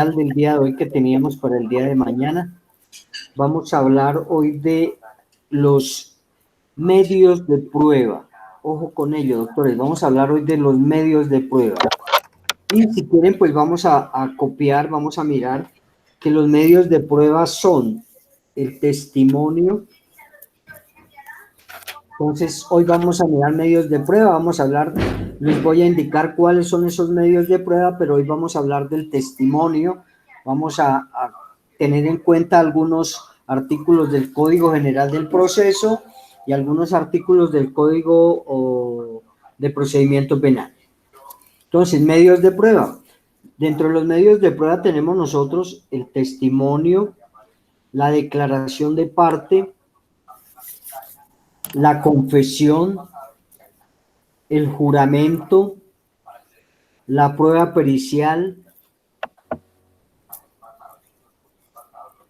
del día de hoy que teníamos para el día de mañana. Vamos a hablar hoy de los medios de prueba. Ojo con ello, doctores. Vamos a hablar hoy de los medios de prueba. Y si quieren, pues vamos a copiar, vamos a mirar que los medios de prueba son el testimonio. Entonces, hoy vamos a mirar medios de prueba, vamos a hablar, les voy a indicar cuáles son esos medios de prueba, pero hoy vamos a hablar del testimonio, vamos a tener en cuenta algunos artículos del Código General del Proceso y algunos artículos del Código de Procedimiento Penal. Entonces, medios de prueba. Dentro de los medios de prueba tenemos nosotros el testimonio, la declaración de parte, la confesión, el juramento, la prueba pericial,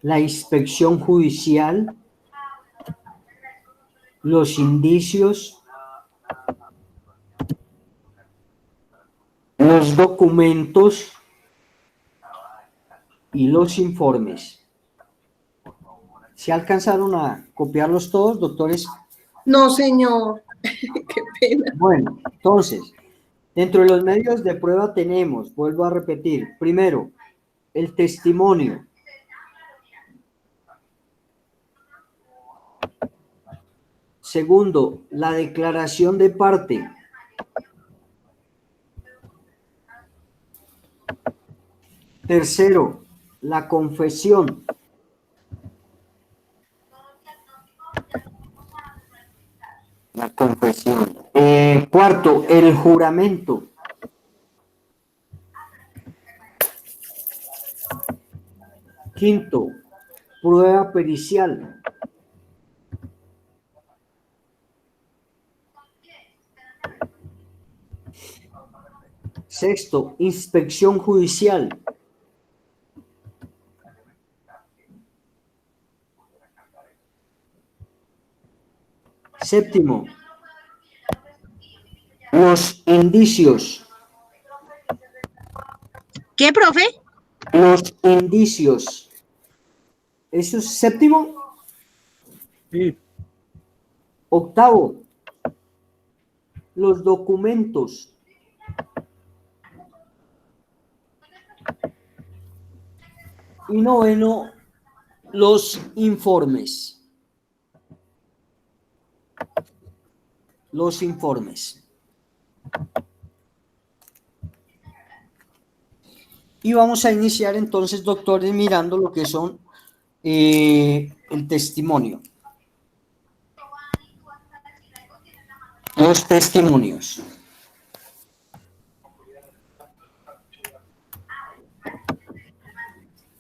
la inspección judicial, los indicios, los documentos y los informes. ¿Se alcanzaron a copiarlos todos, doctores? No, señor. Qué pena. Bueno, entonces, dentro de los medios de prueba tenemos, vuelvo a repetir, primero, el testimonio. Segundo, la declaración de parte. Tercero, la confesión. La confesión. Cuarto, el juramento. Quinto, prueba pericial. Sexto, inspección judicial. Séptimo, los indicios. ¿Qué, profe? Los indicios. ¿Eso es séptimo? Sí. Octavo, los documentos. Y noveno, los informes. Los informes. Y vamos a iniciar entonces, doctores, mirando lo que son el testimonio. Los testimonios.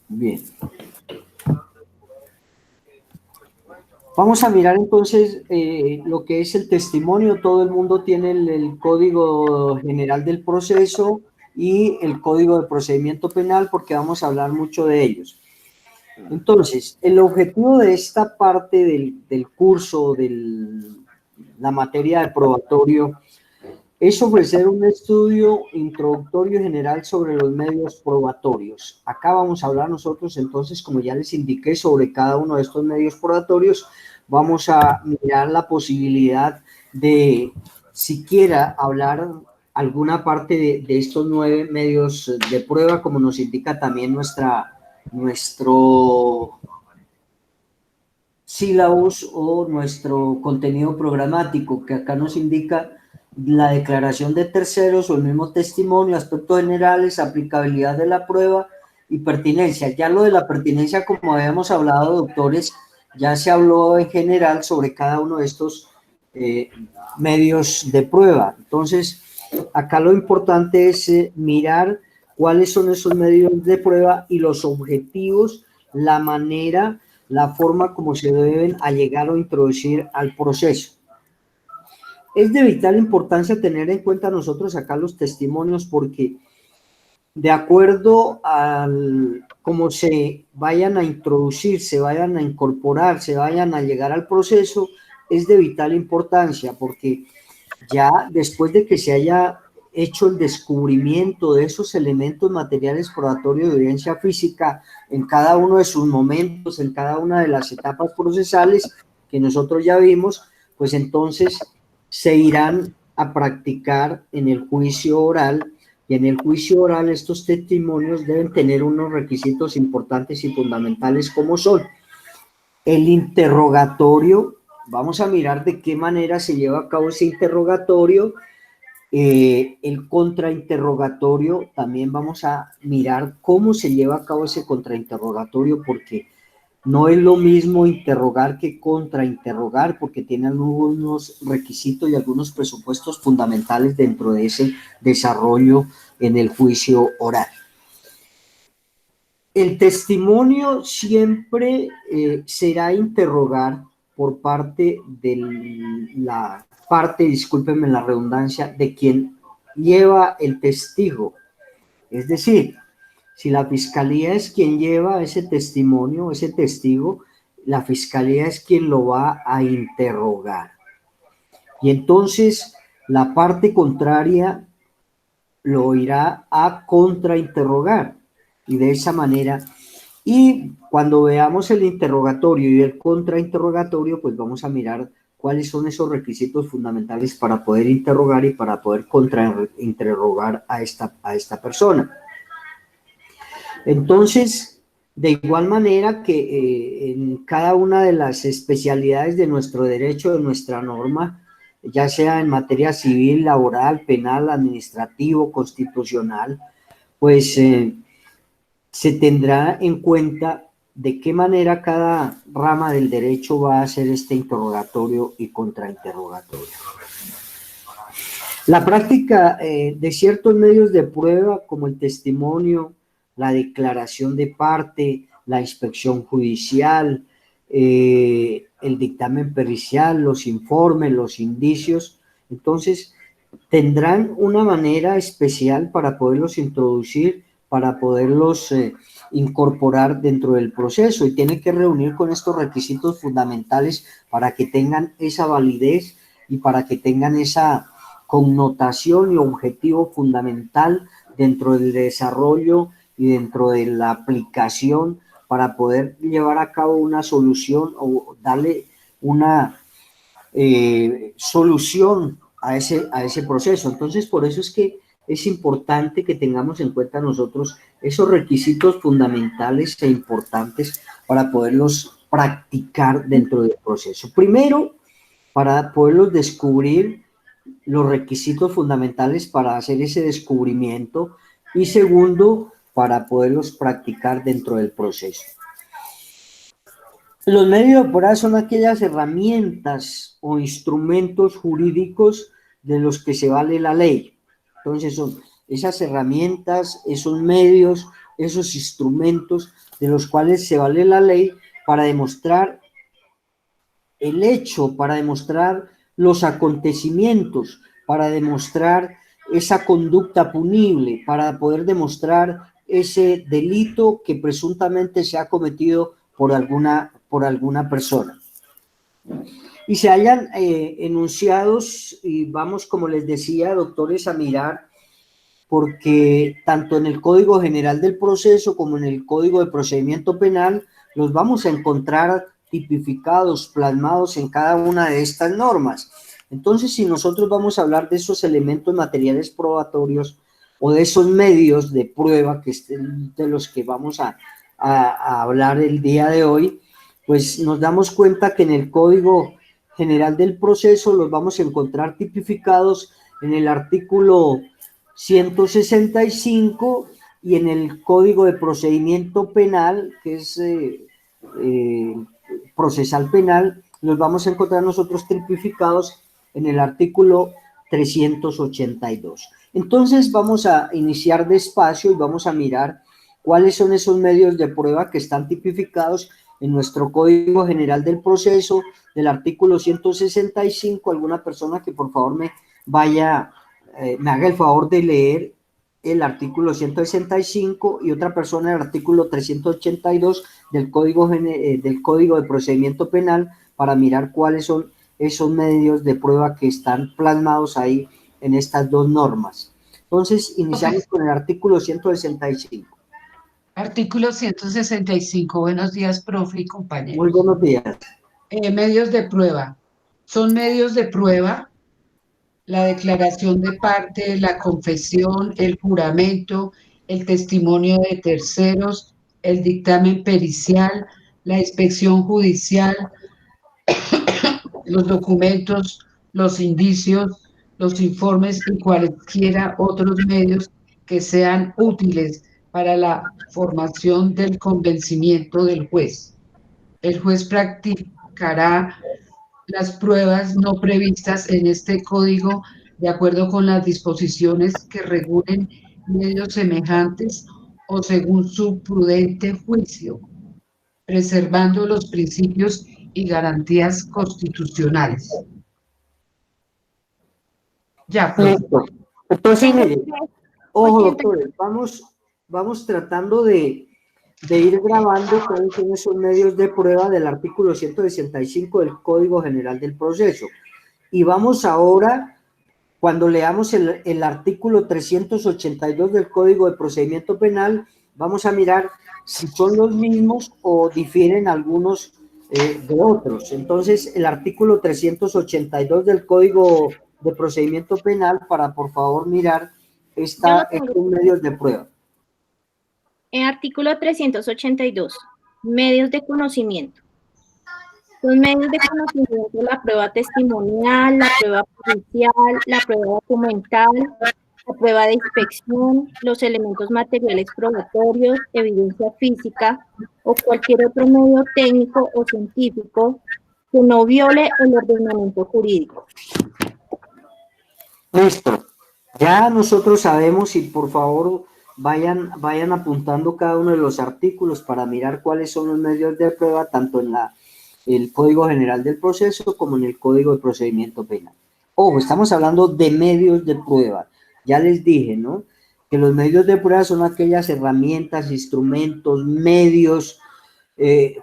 Bien. Vamos a mirar entonces lo que es el testimonio. Todo el mundo tiene el Código General del Proceso y el Código de Procedimiento Penal porque vamos a hablar mucho de ellos. Entonces, el objetivo de esta parte del curso, de la materia de probatorio, es ofrecer un estudio introductorio general sobre los medios probatorios. Acá vamos a hablar nosotros entonces, como ya les indiqué, sobre cada uno de estos medios probatorios. Vamos a mirar la posibilidad de siquiera hablar alguna parte de estos 9 medios de prueba, como nos indica también nuestro sílabus o nuestro contenido programático, que acá nos indica la declaración de terceros o el mismo testimonio, aspectos generales, aplicabilidad de la prueba y pertinencia. Ya lo de la pertinencia, como habíamos hablado, doctores, ya se habló en general sobre cada uno de estos medios de prueba. Entonces, acá lo importante es mirar cuáles son esos medios de prueba y los objetivos, la manera, la forma como se deben allegar o introducir al proceso. Es de vital importancia tener en cuenta nosotros acá los testimonios porque de acuerdo al cómo se vayan a introducir, se vayan a incorporar, se vayan a llegar al proceso, es de vital importancia porque ya después de que se haya hecho el descubrimiento de esos elementos materiales probatorios de evidencia física en cada uno de sus momentos, en cada una de las etapas procesales que nosotros ya vimos, pues entonces se irán a practicar en el juicio oral, y en el juicio oral estos testimonios deben tener unos requisitos importantes y fundamentales como son el interrogatorio. Vamos a mirar de qué manera se lleva a cabo ese interrogatorio. El contrainterrogatorio, también vamos a mirar cómo se lleva a cabo ese contrainterrogatorio, porque no es lo mismo interrogar que contrainterrogar, porque tiene algunos requisitos y algunos presupuestos fundamentales dentro de ese desarrollo en el juicio oral. El testimonio siempre será interrogar por parte de la parte, discúlpenme la redundancia, de quien lleva el testigo. Es decir, si la fiscalía es quien lleva ese testimonio, ese testigo, la fiscalía es quien lo va a interrogar. Y entonces la parte contraria lo irá a contrainterrogar. Y de esa manera, y cuando veamos el interrogatorio y el contrainterrogatorio, pues vamos a mirar cuáles son esos requisitos fundamentales para poder interrogar y para poder contrainterrogar a esta persona. Entonces, de igual manera que en cada una de las especialidades de nuestro derecho, de nuestra norma, ya sea en materia civil, laboral, penal, administrativo, constitucional, pues se tendrá en cuenta de qué manera cada rama del derecho va a hacer este interrogatorio y contrainterrogatorio. La práctica de ciertos medios de prueba, como el testimonio, la declaración de parte, la inspección judicial, el dictamen pericial, los informes, los indicios, entonces tendrán una manera especial para poderlos introducir, para poderlos incorporar dentro del proceso, y tiene que reunir con estos requisitos fundamentales para que tengan esa validez y para que tengan esa connotación y objetivo fundamental dentro del desarrollo y dentro de la aplicación para poder llevar a cabo una solución o darle una solución a ese proceso. Entonces, por eso es que es importante que tengamos en cuenta nosotros esos requisitos fundamentales e importantes para poderlos practicar dentro del proceso. Primero, para poderlos descubrir, los requisitos fundamentales para hacer ese descubrimiento, y segundo, para poderlos practicar dentro del proceso. Los medios de prueba son aquellas herramientas o instrumentos jurídicos de los que se vale la ley. Entonces son esas herramientas, esos medios, esos instrumentos de los cuales se vale la ley para demostrar el hecho, para demostrar los acontecimientos, para demostrar esa conducta punible, para poder demostrar ese delito que presuntamente se ha cometido por alguna persona. Y se hallan enunciados, y vamos, como les decía, doctores, a mirar, porque tanto en el Código General del Proceso como en el Código de Procedimiento Penal los vamos a encontrar tipificados, plasmados en cada una de estas normas. Entonces, si nosotros vamos a hablar de esos elementos materiales probatorios o de esos medios de prueba que de los que vamos a hablar el día de hoy, pues nos damos cuenta que en el Código General del Proceso los vamos a encontrar tipificados en el artículo 165 y en el Código de Procedimiento Penal, que es procesal penal, los vamos a encontrar nosotros tipificados en el artículo 382. Entonces vamos a iniciar despacio y vamos a mirar cuáles son esos medios de prueba que están tipificados en nuestro Código General del Proceso del artículo 165. Alguna persona que por favor me haga el favor de leer el artículo 165 y otra persona el artículo 382 del Código de Procedimiento Penal para mirar cuáles son esos medios de prueba que están plasmados ahí en estas dos normas. Entonces, iniciamos con el artículo 165. Artículo 165. Buenos días, profe y Muy compañeros. buenos días. Medios de prueba. Son medios de prueba la declaración de parte, la confesión, el juramento, el testimonio de terceros, el dictamen pericial, la inspección judicial, los documentos, los indicios, los informes y cualesquiera otros medios que sean útiles para la formación del convencimiento del juez. El juez practicará las pruebas no previstas en este código de acuerdo con las disposiciones que regulen medios semejantes o según su prudente juicio, preservando los principios y garantías constitucionales. Ya, profe. Listo. Entonces, mire, ojo, 80. doctores, vamos tratando de ir grabando cuáles son esos medios de prueba del artículo 165 del Código General del Proceso. Y vamos ahora, cuando leamos el artículo 382 del Código de Procedimiento Penal, vamos a mirar si son los mismos o difieren algunos de otros. Entonces, el artículo 382 del Código de Procedimiento Penal, para por favor mirar estos medios de prueba. En artículo 382, medios de conocimiento. Los medios de conocimiento, la prueba testimonial, la prueba pericial, la prueba documental, la prueba de inspección, los elementos materiales probatorios, evidencia física o cualquier otro medio técnico o científico que no viole el ordenamiento jurídico. Listo. Ya nosotros sabemos y por favor vayan apuntando cada uno de los artículos para mirar cuáles son los medios de prueba, tanto en el Código General del Proceso como en el Código de Procedimiento Penal. Ojo, estamos hablando de medios de prueba. Ya les dije, ¿no? Que los medios de prueba son aquellas herramientas, instrumentos, medios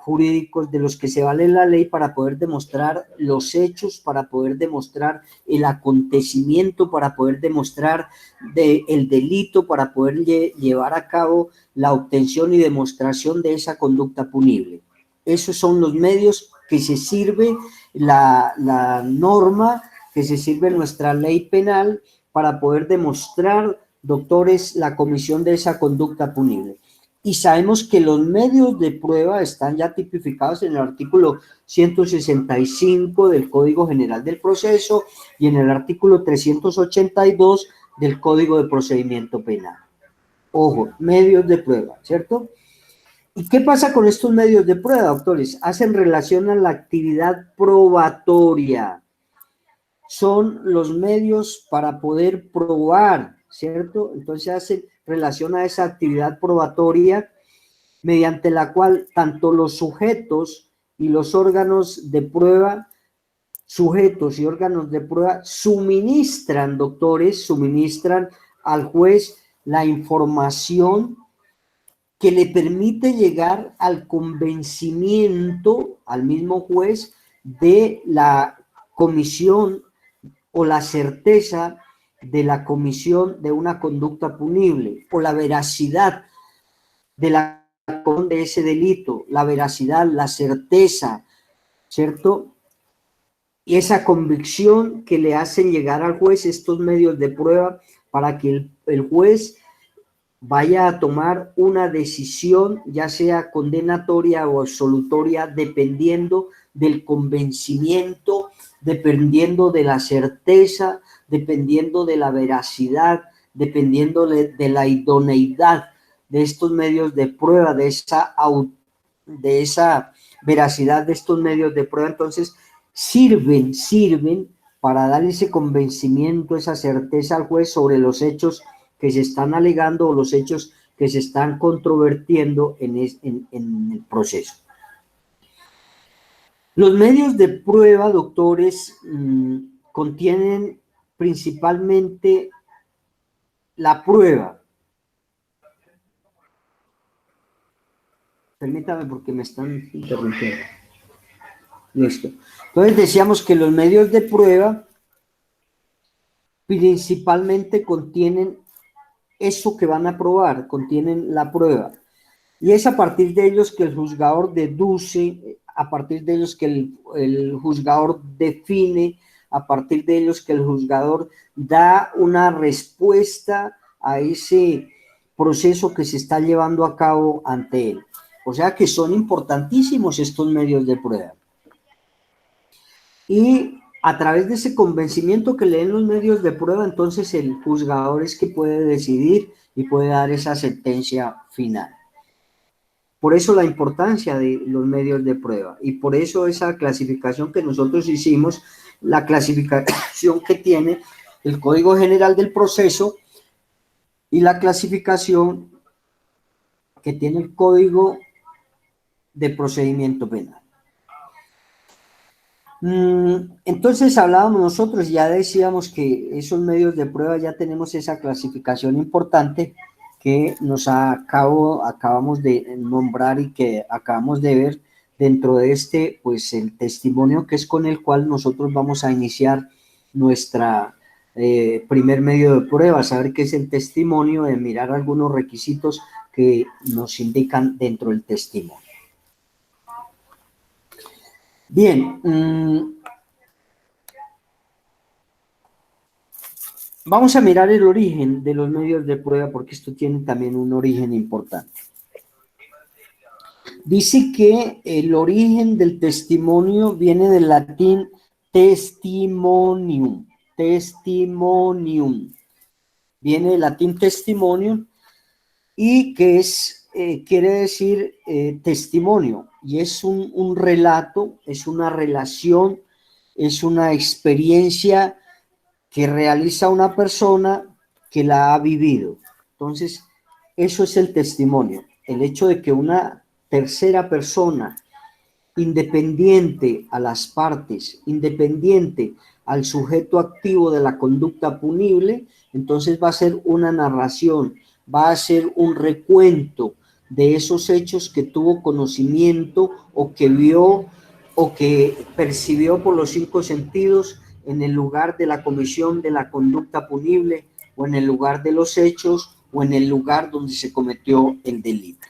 jurídicos de los que se vale la ley para poder demostrar los hechos, para poder demostrar el acontecimiento, para poder demostrar el delito, para poder llevar a cabo la obtención y demostración de esa conducta punible. Esos son los medios que se sirve la norma, que se sirve nuestra ley penal para poder demostrar, doctores, la comisión de esa conducta punible. Y sabemos que los medios de prueba están ya tipificados en el artículo 165 del Código General del Proceso y en el artículo 382 del Código de Procedimiento Penal. Ojo, medios de prueba, ¿cierto? ¿Y qué pasa con estos medios de prueba, doctores? Hacen relación a la actividad probatoria. Son los medios para poder probar, ¿cierto? Entonces hacen relación a esa actividad probatoria mediante la cual tanto los sujetos y los órganos de prueba, sujetos y órganos de prueba suministran, doctores, suministran al juez la información que le permite llegar al convencimiento al mismo juez de la comisión o la certeza de la comisión de una conducta punible o la veracidad de ese delito, la veracidad, la certeza, ¿cierto? Y esa convicción que le hacen llegar al juez estos medios de prueba para que el juez vaya a tomar una decisión, ya sea condenatoria o absolutoria, dependiendo del convencimiento, dependiendo de la certeza, dependiendo de la veracidad, dependiendo de la idoneidad de estos medios de prueba, de esa veracidad de estos medios de prueba. Entonces, sirven para dar ese convencimiento, esa certeza al juez sobre los hechos que se están alegando o los hechos que se están controvertiendo en el proceso. Los medios de prueba, doctores, contienen principalmente la prueba. Permítame porque me están interrumpiendo. Listo. Entonces decíamos que los medios de prueba principalmente contienen eso que van a probar, contienen la prueba. Y es a partir de ellos que el juzgador deduce, a partir de ellos que el juzgador define, a partir de ellos que el juzgador da una respuesta a ese proceso que se está llevando a cabo ante él. O sea que son importantísimos estos medios de prueba. Y a través de ese convencimiento que le den los medios de prueba, entonces el juzgador es que puede decidir y puede dar esa sentencia final. Por eso la importancia de los medios de prueba y por eso esa clasificación que nosotros hicimos, la clasificación que tiene el Código General del Proceso y la clasificación que tiene el Código de Procedimiento Penal. Entonces hablábamos nosotros, ya decíamos que esos medios de prueba ya tenemos esa clasificación importante que nos acabamos de nombrar y que acabamos de ver dentro de este, pues el testimonio que es con el cual nosotros vamos a iniciar nuestra primer medio de prueba, saber qué es el testimonio, de mirar algunos requisitos que nos indican dentro del testimonio. Bien, vamos a mirar el origen de los medios de prueba porque esto tiene también un origen importante. Dice que el origen del testimonio viene del latín testimonium, viene del latín testimonium y que es, quiere decir testimonio, y es un relato, es una relación, es una experiencia que realiza una persona que la ha vivido. Entonces, eso es el testimonio, el hecho de que una tercera persona, independiente a las partes, independiente al sujeto activo de la conducta punible, entonces va a ser una narración, va a ser un recuento de esos hechos que tuvo conocimiento o que vio o que percibió por los 5 sentidos en el lugar de la comisión de la conducta punible o en el lugar de los hechos o en el lugar donde se cometió el delito.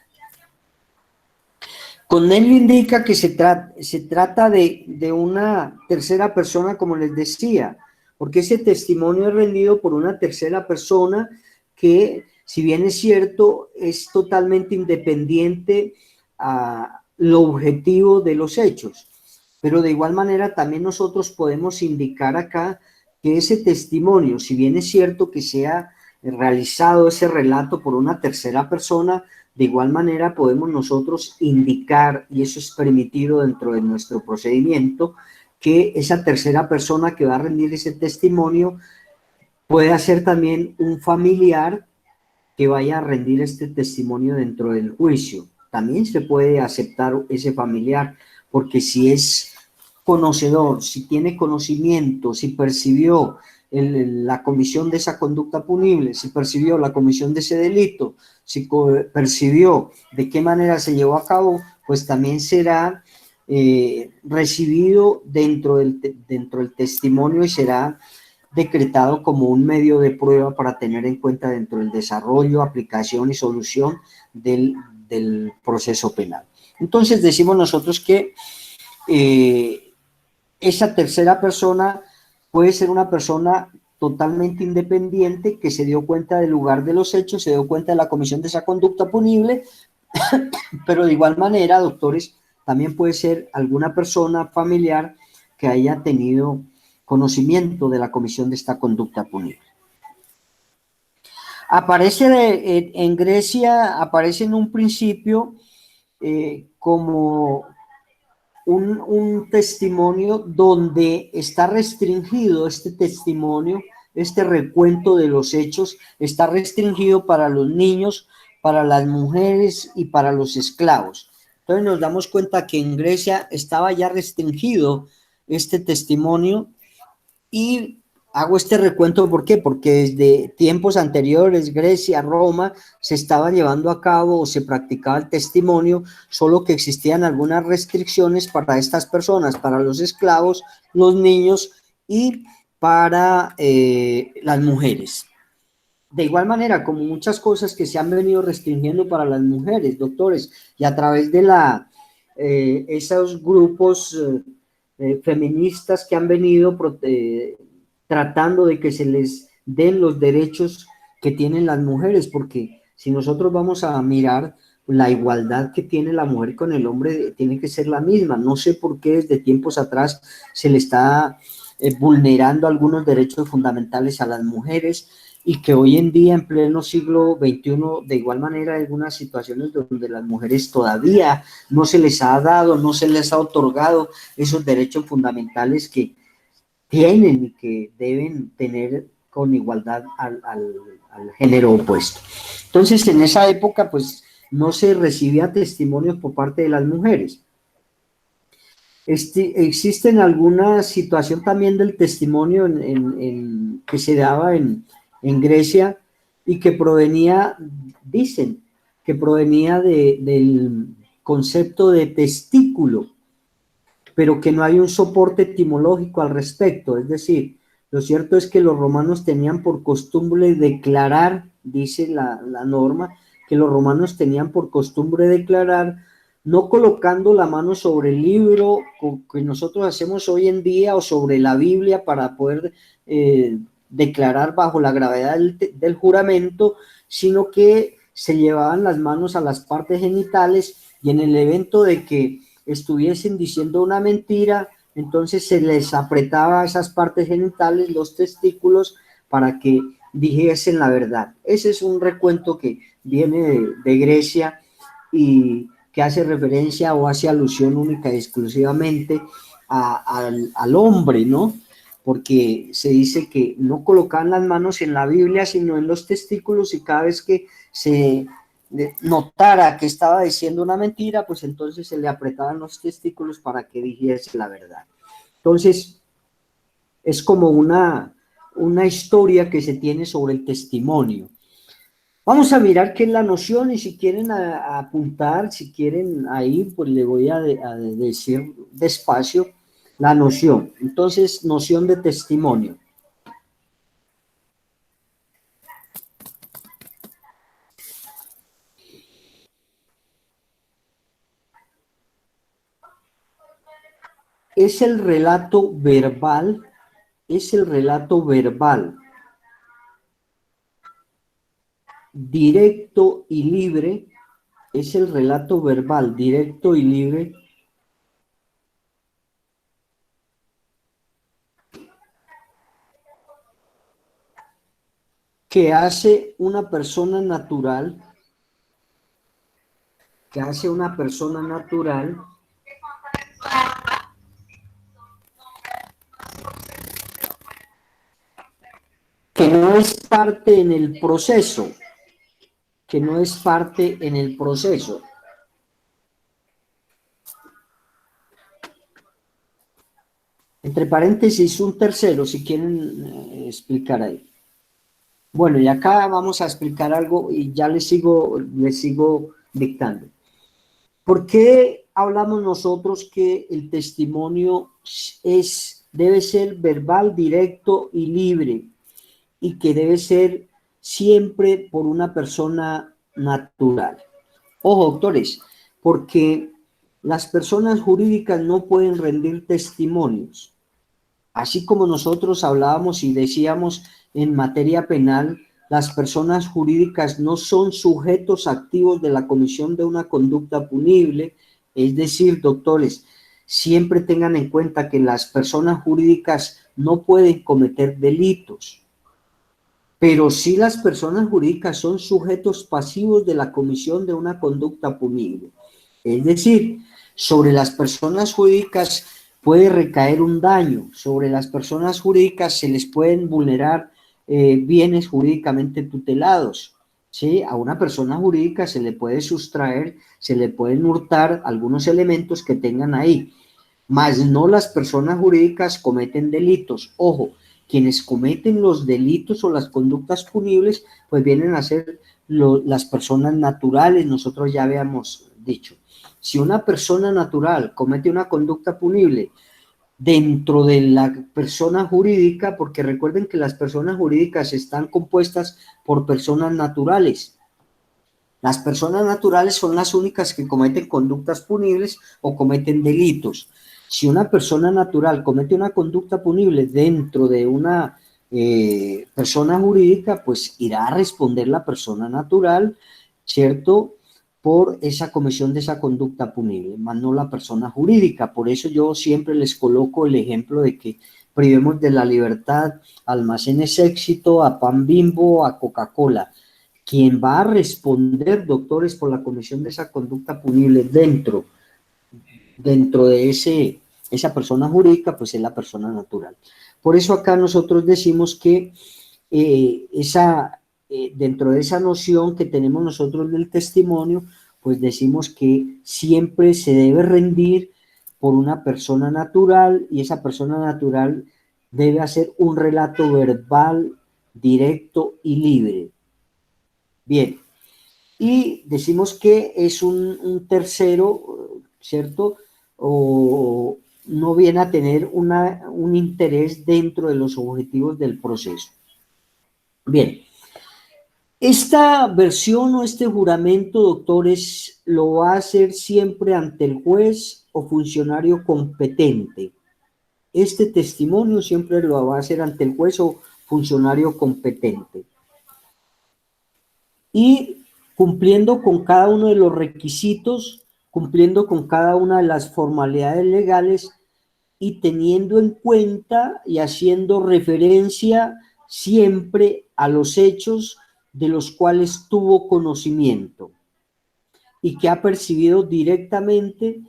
Con ello indica que se trata de una tercera persona, como les decía, porque ese testimonio es rendido por una tercera persona que, si bien es cierto, es totalmente independiente a lo objetivo de los hechos. Pero de igual manera también nosotros podemos indicar acá que ese testimonio, si bien es cierto que sea realizado ese relato por una tercera persona, de igual manera podemos nosotros indicar, y eso es permitido dentro de nuestro procedimiento, que esa tercera persona que va a rendir ese testimonio puede ser también un familiar que vaya a rendir este testimonio dentro del juicio. También se puede aceptar ese familiar, porque si es conocedor, si tiene conocimiento, si percibió la comisión de esa conducta punible, si percibió la comisión de ese delito, si percibió de qué manera se llevó a cabo, pues también será recibido dentro del testimonio y será decretado como un medio de prueba para tener en cuenta dentro del desarrollo, aplicación y solución del proceso penal. Entonces decimos nosotros que esa tercera persona puede ser una persona totalmente independiente que se dio cuenta del lugar de los hechos, se dio cuenta de la comisión de esa conducta punible, pero de igual manera, doctores, también puede ser alguna persona familiar que haya tenido conocimiento de la comisión de esta conducta punible. Aparece en Grecia, aparece en un principio como un testimonio donde está restringido este testimonio, este recuento de los hechos, está restringido para los niños, para las mujeres y para los esclavos. Entonces nos damos cuenta que en Grecia estaba ya restringido este testimonio y hago este recuento, ¿por qué? Porque desde tiempos anteriores, Grecia, Roma, se estaba llevando a cabo o se practicaba el testimonio, solo que existían algunas restricciones para estas personas, para los esclavos, los niños y para las mujeres. de igual manera, como muchas cosas que se han venido restringiendo para las mujeres, doctores, y a través de esos grupos feministas que han venido tratando de que se les den los derechos que tienen las mujeres, porque si nosotros vamos a mirar la igualdad que tiene la mujer con el hombre, tiene que ser la misma. No sé por qué desde tiempos atrás se le está vulnerando algunos derechos fundamentales a las mujeres, y que hoy en día, en pleno siglo XXI, de igual manera hay algunas situaciones donde las mujeres todavía no se les ha dado, no se les ha otorgado esos derechos fundamentales que tienen y que deben tener con igualdad al género opuesto. Entonces, en esa época, pues, no se recibía testimonios por parte de las mujeres. Existen alguna situación también del testimonio que se daba en Grecia, y que provenía, dicen, que provenía del concepto de testículo, pero que no hay un soporte etimológico al respecto. Es decir, lo cierto es que los romanos tenían por costumbre declarar, dice la norma, que los romanos tenían por costumbre declarar no colocando la mano sobre el libro que nosotros hacemos hoy en día o sobre la Biblia para poder declarar bajo la gravedad del juramento, sino que se llevaban las manos a las partes genitales, y en el evento de que estuviesen diciendo una mentira, entonces se les apretaba esas partes genitales, los testículos, para que dijesen la verdad. Ese es un recuento que viene de Grecia y que hace referencia o hace alusión única y exclusivamente al hombre, ¿no? Porque se dice que no colocaban las manos en la Biblia, sino en los testículos, y cada vez que se notara que estaba diciendo una mentira, pues entonces se le apretaban los testículos para que dijese la verdad. Entonces, es como una historia que se tiene sobre el testimonio. Vamos a mirar qué es la noción, y si quieren apuntar, si quieren ahí, pues le voy a decir despacio la noción. Entonces, noción de testimonio. Es el relato verbal, directo y libre, es el relato verbal, directo y libre, que hace una persona natural, que no es parte en el proceso, Entre paréntesis, un tercero, si quieren explicar ahí. Bueno, y acá vamos a explicar algo y ya les sigo dictando. ¿Por qué hablamos nosotros que el testimonio debe ser verbal, directo y libre, y que debe ser siempre por una persona natural? Ojo, doctores, porque las personas jurídicas no pueden rendir testimonios. Así como nosotros hablábamos y decíamos en materia penal, las personas jurídicas no son sujetos activos de la comisión de una conducta punible. Es decir, doctores, siempre tengan en cuenta que las personas jurídicas no pueden cometer delitos, pero sí las personas jurídicas son sujetos pasivos de la comisión de una conducta punible. Es decir, sobre las personas jurídicas puede recaer un daño, sobre las personas jurídicas se les pueden vulnerar bienes jurídicamente tutelados, ¿sí? A una persona jurídica se le puede sustraer, se le pueden hurtar algunos elementos que tengan ahí, mas no las personas jurídicas cometen delitos. Ojo, quienes cometen los delitos o las conductas punibles, pues vienen a ser las personas naturales. Nosotros ya habíamos dicho, si una persona natural comete una conducta punible, dentro de la persona jurídica, porque recuerden que las personas jurídicas están compuestas por personas naturales. Las personas naturales son las únicas que cometen conductas punibles o cometen delitos. Si una persona natural comete una conducta punible dentro de una persona jurídica, pues irá a responder la persona natural, ¿cierto?, por esa comisión de esa conducta punible, más no la persona jurídica. Por eso yo siempre les coloco el ejemplo de que privemos de la libertad a Almacenes Éxito, a Pan Bimbo, a Coca-Cola. Quien va a responder, doctores, por la comisión de esa conducta punible dentro de esa persona jurídica, pues es la persona natural. Por eso acá nosotros decimos que dentro de esa noción que tenemos nosotros del testimonio, pues decimos que siempre se debe rendir por una persona natural, y esa persona natural debe hacer un relato verbal, directo y libre. Bien, y decimos que es un tercero, ¿cierto?, o no viene a tener un interés dentro de los objetivos del proceso. Bien, esta versión o este juramento, doctores, lo va a hacer siempre ante el juez o funcionario competente. Este testimonio siempre lo va a hacer ante el juez o funcionario competente. Y cumpliendo con cada uno de los requisitos, cumpliendo con cada una de las formalidades legales y teniendo en cuenta y haciendo referencia siempre a los hechos de los cuales tuvo conocimiento y que ha percibido directamente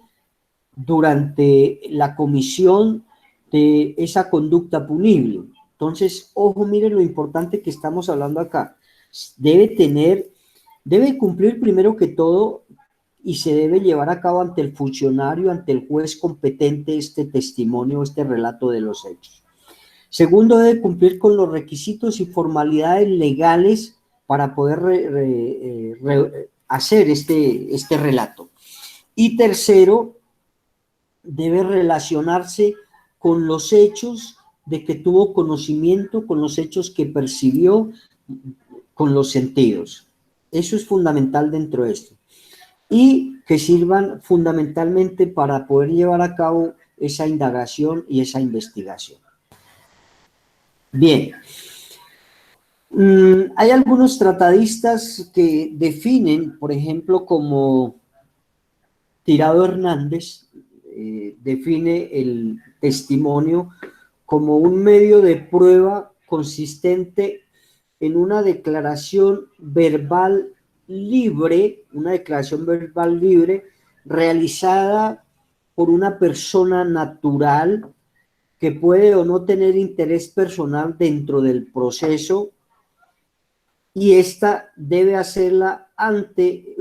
durante la comisión de esa conducta punible. Entonces, ojo, miren lo importante que estamos hablando acá. Debe cumplir primero que todo y se debe llevar a cabo ante el funcionario, ante el juez competente, este testimonio, este relato de los hechos. Segundo, debe cumplir con los requisitos y formalidades legales para poder hacer este relato. Y tercero, debe relacionarse con los hechos de que tuvo conocimiento, con los hechos que percibió con los sentidos. Eso es fundamental dentro de esto. Y que sirvan fundamentalmente para poder llevar a cabo esa indagación y esa investigación. Bien. Hay algunos tratadistas que definen, por ejemplo, como Tirado Hernández, define el testimonio como un medio de prueba consistente en una declaración verbal libre, realizada por una persona natural que puede o no tener interés personal dentro del proceso, y esta debe hacerla ante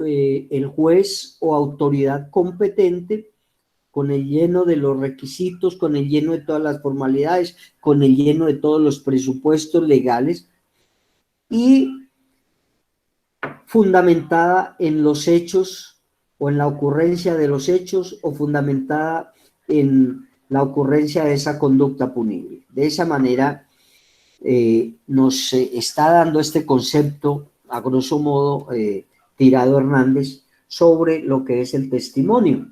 el juez o autoridad competente con el lleno de los requisitos, con el lleno de todas las formalidades, con el lleno de todos los presupuestos legales y fundamentada en los hechos o en la ocurrencia de los hechos o fundamentada en la ocurrencia de esa conducta punible. De esa manera nos está dando este concepto, a grosso modo, Tirado Hernández, sobre lo que es el testimonio.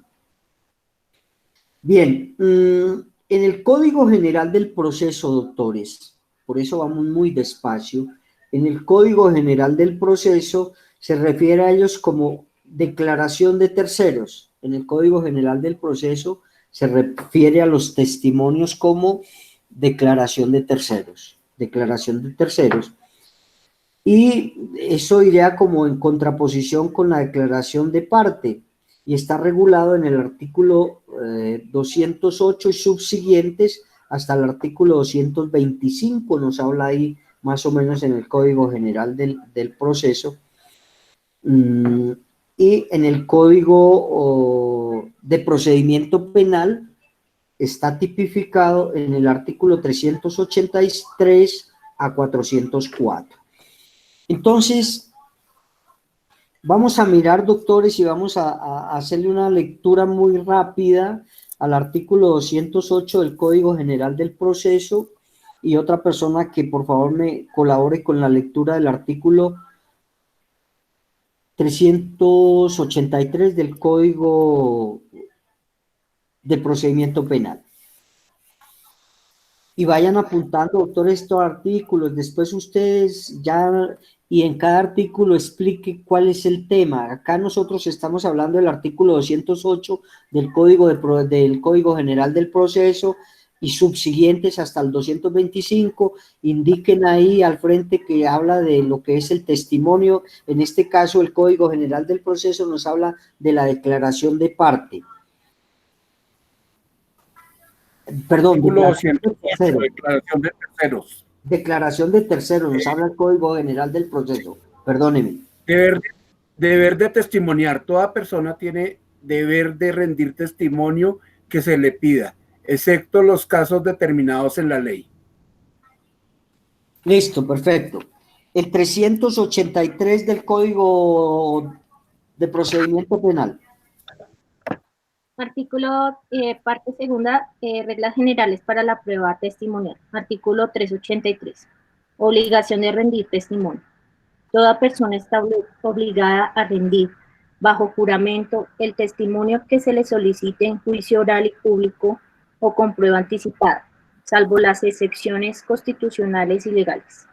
Bien, en el Código General del Proceso, doctores, por eso vamos muy despacio, en el Código General del Proceso se refiere a ellos como declaración de terceros. En el Código General del Proceso se refiere a los testimonios como declaración de terceros. Y eso iría como en contraposición con la declaración de parte, y está regulado en el artículo 208 y subsiguientes hasta el artículo 225, nos habla ahí más o menos en el Código General del Proceso, y en el Código de Procedimiento Penal está tipificado en el artículo 383 a 404. Entonces, vamos a mirar, doctores, y vamos a hacerle una lectura muy rápida al artículo 208 del Código General del Proceso, y otra persona que por favor me colabore con la lectura del artículo 383 del Código de Procedimiento Penal. Y vayan apuntando, doctores, estos artículos, después ustedes ya, y en cada artículo explique cuál es el tema. Acá nosotros estamos hablando del artículo 208 del Código General del Proceso y subsiguientes hasta el 225, indiquen ahí al frente que habla de lo que es el testimonio. En este caso, el Código General del Proceso nos habla de la declaración de parte. Perdón, Artículo 208, declaración de terceros. Declaración de terceros, nos habla el Código General del Proceso. Perdóneme. Deber de testimoniar. Toda persona tiene deber de rendir testimonio que se le pida, excepto los casos determinados en la ley. Listo, perfecto. El 383 del Código de Procedimiento Penal. Artículo, parte segunda, reglas generales para la prueba testimonial. Artículo 383. Obligación de rendir testimonio. Toda persona está obligada a rendir, bajo juramento, el testimonio que se le solicite en juicio oral y público o con prueba anticipada, salvo las excepciones constitucionales y legales.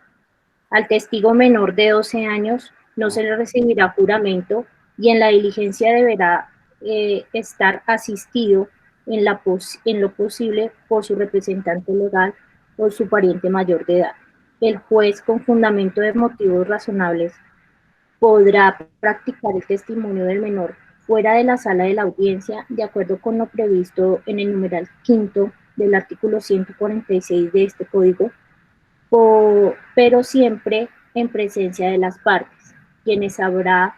Al testigo menor de 12 años no se le recibirá juramento y en la diligencia deberá estar asistido en lo posible por su representante legal o su pariente mayor de edad. El juez, con fundamento de motivos razonables, podrá practicar el testimonio del menor fuera de la sala de la audiencia, de acuerdo con lo previsto en el numeral quinto del artículo 146 de este código, pero siempre en presencia de las partes, quienes harán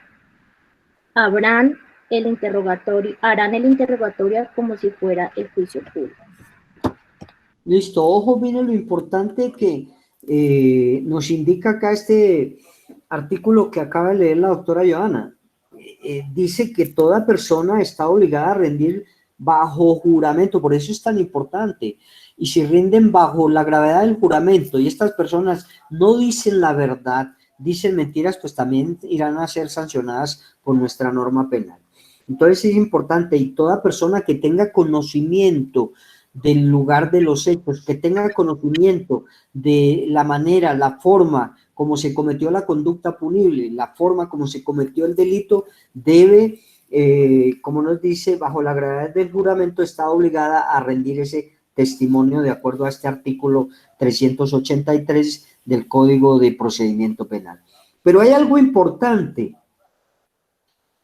el interrogatorio como si fuera el juicio público. Listo, ojo, miren lo importante que nos indica acá este artículo que acaba de leer la doctora Johanna. Dice que toda persona está obligada a rendir bajo juramento, por eso es tan importante. Y si rinden bajo la gravedad del juramento y estas personas no dicen la verdad, dicen mentiras, pues también irán a ser sancionadas por nuestra norma penal. Entonces es importante, y toda persona que tenga conocimiento del lugar de los hechos, que tenga conocimiento de la manera, la forma como se cometió la conducta punible, la forma como se cometió el delito, debe, como nos dice, bajo la gravedad del juramento, está obligada a rendir ese testimonio de acuerdo a este artículo 383 del Código de Procedimiento Penal. Pero hay algo importante.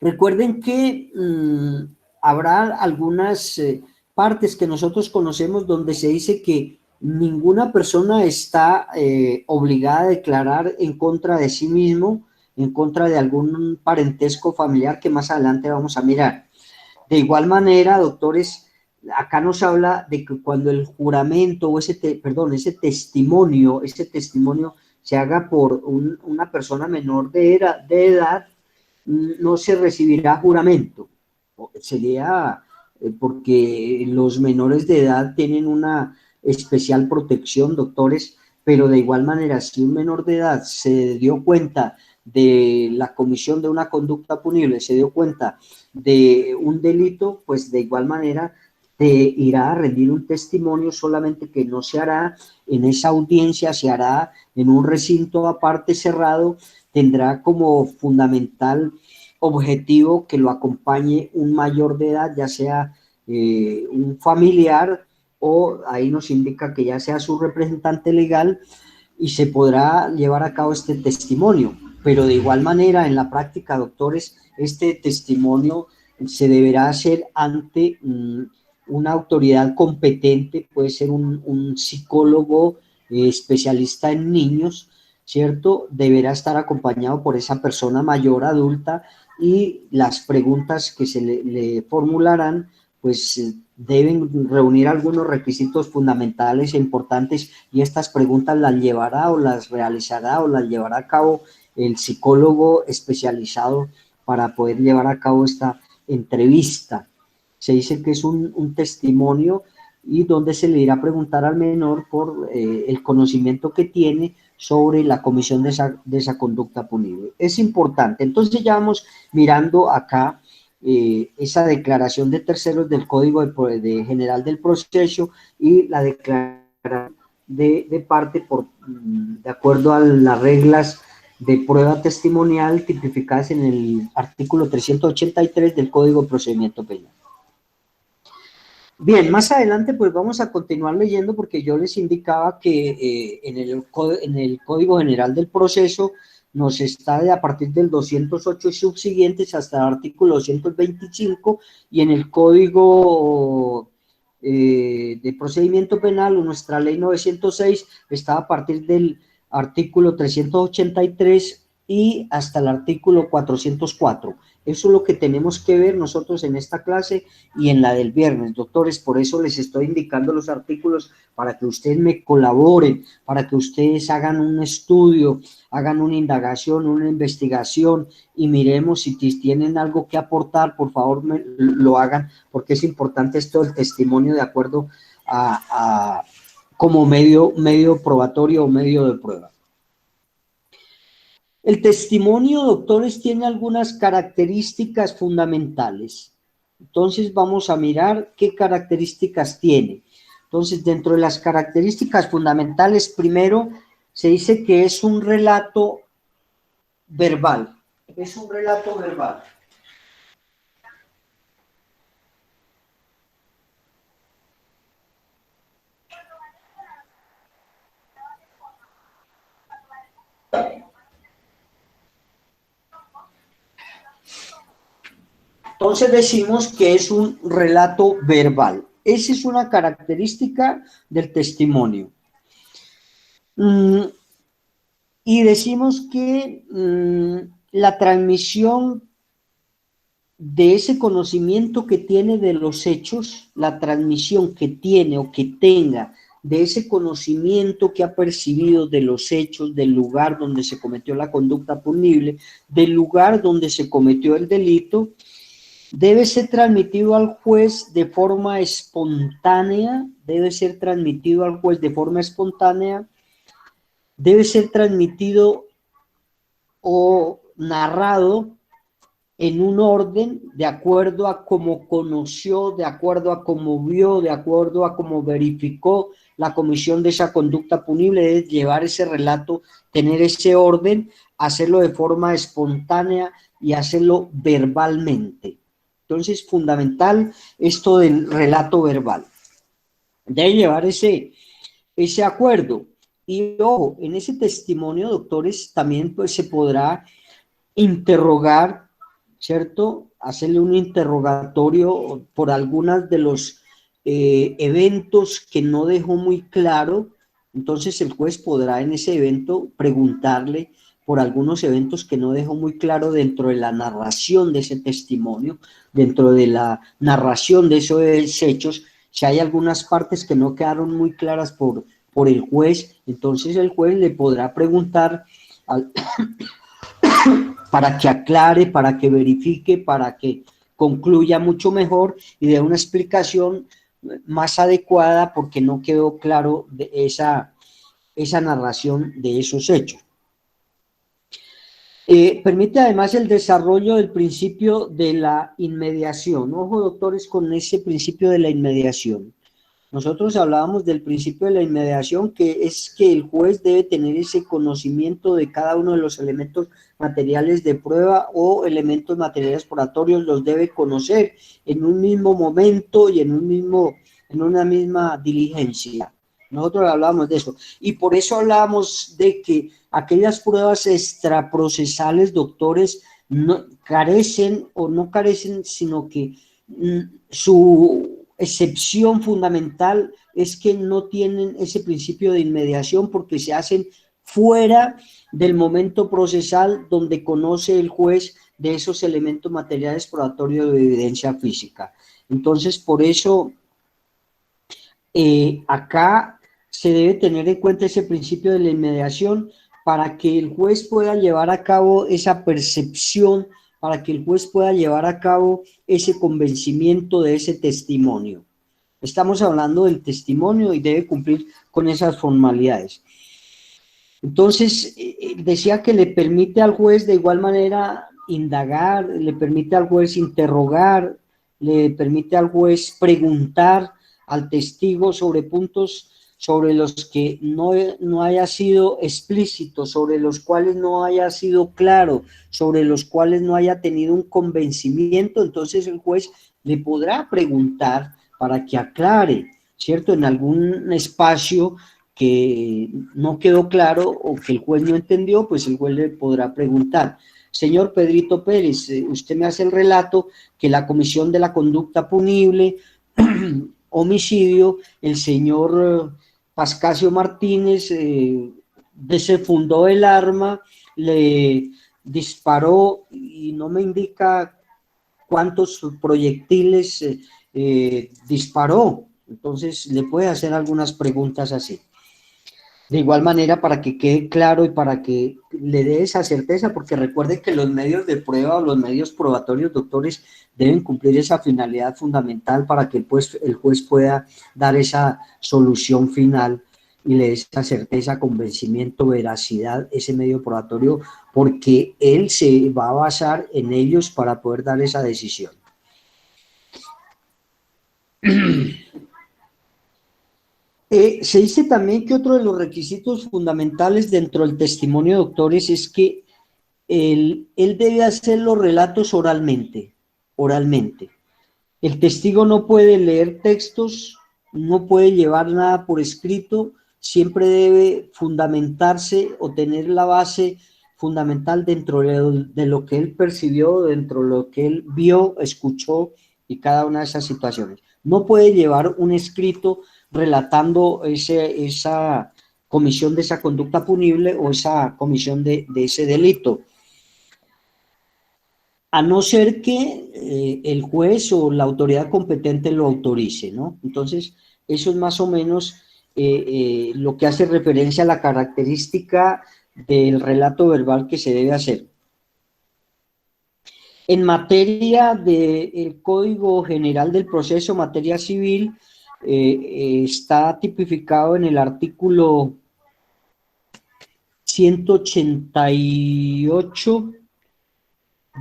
Recuerden que habrá algunas partes que nosotros conocemos donde se dice que ninguna persona está obligada a declarar en contra de sí mismo, en contra de algún parentesco familiar que más adelante vamos a mirar. De igual manera, doctores, acá nos habla de que cuando el juramento o ese testimonio se haga por una persona menor de edad, no se recibirá juramento. Sería porque los menores de edad tienen una especial protección, doctores, pero de igual manera, si un menor de edad se dio cuenta de la comisión de una conducta punible, se dio cuenta de un delito, pues de igual manera te irá a rendir un testimonio, solamente que no se hará en esa audiencia, se hará en un recinto aparte cerrado, tendrá como fundamental objetivo que lo acompañe un mayor de edad, ya sea un familiar, o ahí nos indica que ya sea su representante legal, y se podrá llevar a cabo este testimonio. Pero de igual manera, en la práctica, doctores, este testimonio se deberá hacer ante una autoridad competente, puede ser un psicólogo especialista en niños, ¿cierto? Deberá estar acompañado por esa persona mayor, adulta, y las preguntas que se le formularán, pues deben reunir algunos requisitos fundamentales e importantes, y estas preguntas las llevará o las realizará o las llevará a cabo el psicólogo especializado para poder llevar a cabo esta entrevista. se dice que es un testimonio y donde se le irá a preguntar al menor por el conocimiento que tiene sobre la comisión de esa conducta punible. Es importante. Entonces ya vamos mirando acá esa declaración de terceros del Código General del Proceso y la declaración de parte de acuerdo a las reglas de prueba testimonial tipificadas en el artículo 383 del Código de Procedimiento Penal. Bien, más adelante pues vamos a continuar leyendo porque yo les indicaba que en el Código General del Proceso nos está a partir del 208 y subsiguientes hasta el artículo 225 y en el Código de Procedimiento Penal o nuestra Ley 906 está a partir del artículo 383 y hasta el artículo 404. Eso es lo que tenemos que ver nosotros en esta clase y en la del viernes, doctores. Por eso les estoy indicando los artículos para que ustedes me colaboren, para que ustedes hagan un estudio, hagan una indagación, una investigación y miremos si tienen algo que aportar, por favor lo hagan, porque es importante esto del testimonio de acuerdo a como medio probatorio o medio de prueba. El testimonio, doctores, tiene algunas características fundamentales. Entonces vamos a mirar qué características tiene. Entonces, dentro de las características fundamentales, primero se dice que es un relato verbal. Es un relato verbal. Entonces decimos que es un relato verbal. Esa es una característica del testimonio. Y decimos que la transmisión de ese conocimiento que tiene de los hechos, la transmisión que tiene o que tenga de ese conocimiento que ha percibido de los hechos, del lugar donde se cometió la conducta punible, del lugar donde se cometió el delito, debe ser transmitido al juez de forma espontánea, debe ser transmitido al juez de forma espontánea, debe ser transmitido o narrado en un orden de acuerdo a cómo conoció, de acuerdo a cómo vio, de acuerdo a cómo verificó la comisión de esa conducta punible, debe llevar ese relato, tener ese orden, hacerlo de forma espontánea y hacerlo verbalmente. Entonces, fundamental esto del relato verbal. Debe llevar ese acuerdo. Y ojo, en ese testimonio, doctores, también pues se podrá interrogar, ¿cierto? Hacerle un interrogatorio por algunos de los eventos que no dejó muy claro. Entonces el juez podrá en ese evento preguntarle por algunos eventos que no dejó muy claro dentro de la narración de ese testimonio, dentro de la narración de esos hechos, si hay algunas partes que no quedaron muy claras por el juez, entonces el juez le podrá preguntar para que aclare, para que verifique, para que concluya mucho mejor y dé una explicación más adecuada porque no quedó claro de esa narración de esos hechos. Permite además el desarrollo del principio de la inmediación. Ojo, doctores, con ese principio de la inmediación. Nosotros hablábamos del principio de la inmediación, que es que el juez debe tener ese conocimiento de cada uno de los elementos materiales de prueba o elementos materiales probatorios, los debe conocer en un mismo momento y en una misma diligencia. Nosotros hablábamos de eso. Y por eso hablábamos de que aquellas pruebas extraprocesales, doctores, no carecen, sino que su excepción fundamental es que no tienen ese principio de inmediación porque se hacen fuera del momento procesal donde conoce el juez de esos elementos materiales probatorios de evidencia física. Entonces, por eso, acá se debe tener en cuenta ese principio de la inmediación para que el juez pueda llevar a cabo esa percepción para que el juez pueda llevar a cabo ese convencimiento de ese testimonio. Estamos hablando del testimonio y debe cumplir con esas formalidades. Entonces, decía que le permite al juez de igual manera indagar, le permite al juez interrogar, le permite al juez preguntar al testigo sobre puntos sobre los que no haya sido explícito, sobre los cuales no haya sido claro, sobre los cuales no haya tenido un convencimiento. Entonces el juez le podrá preguntar para que aclare, ¿cierto? En algún espacio que no quedó claro o que el juez no entendió, pues el juez le podrá preguntar: señor Pedrito Pérez, usted me hace el relato que la comisión de la conducta punible, homicidio, el señor Pascasio Martínez desenfundó el arma, le disparó y no me indica cuántos proyectiles disparó. Entonces le puede hacer algunas preguntas así. De igual manera, para que quede claro y para que le dé esa certeza, porque recuerden que los medios de prueba o los medios probatorios, doctores, deben cumplir esa finalidad fundamental para que el juez pueda dar esa solución final y le dé esa certeza, convencimiento, veracidad, ese medio probatorio, porque él se va a basar en ellos para poder dar esa decisión. Se dice también que otro de los requisitos fundamentales dentro del testimonio de doctores es que él debe hacer los relatos oralmente. El testigo no puede leer textos, no puede llevar nada por escrito, siempre debe fundamentarse o tener la base fundamental dentro de lo que él percibió, dentro de lo que él vio, escuchó y cada una de esas situaciones. No puede llevar un escrito relatando esa comisión de esa conducta punible o esa comisión de ese delito, a no ser que el juez o la autoridad competente lo autorice, ¿no? Entonces, eso es más o menos lo que hace referencia a la característica del relato verbal que se debe hacer. En materia del Código General del Proceso, materia civil, está tipificado en el artículo 188,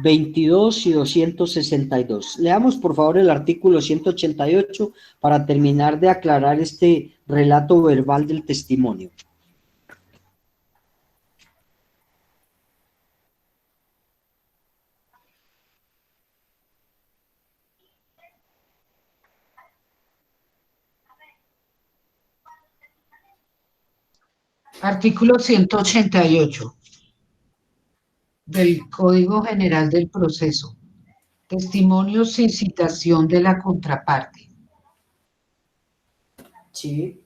22 y 262. Leamos por favor el artículo 188 para terminar de aclarar este relato verbal del testimonio. Artículo 188 del Código General del Proceso. Testimonios sin citación de la contraparte. Sí.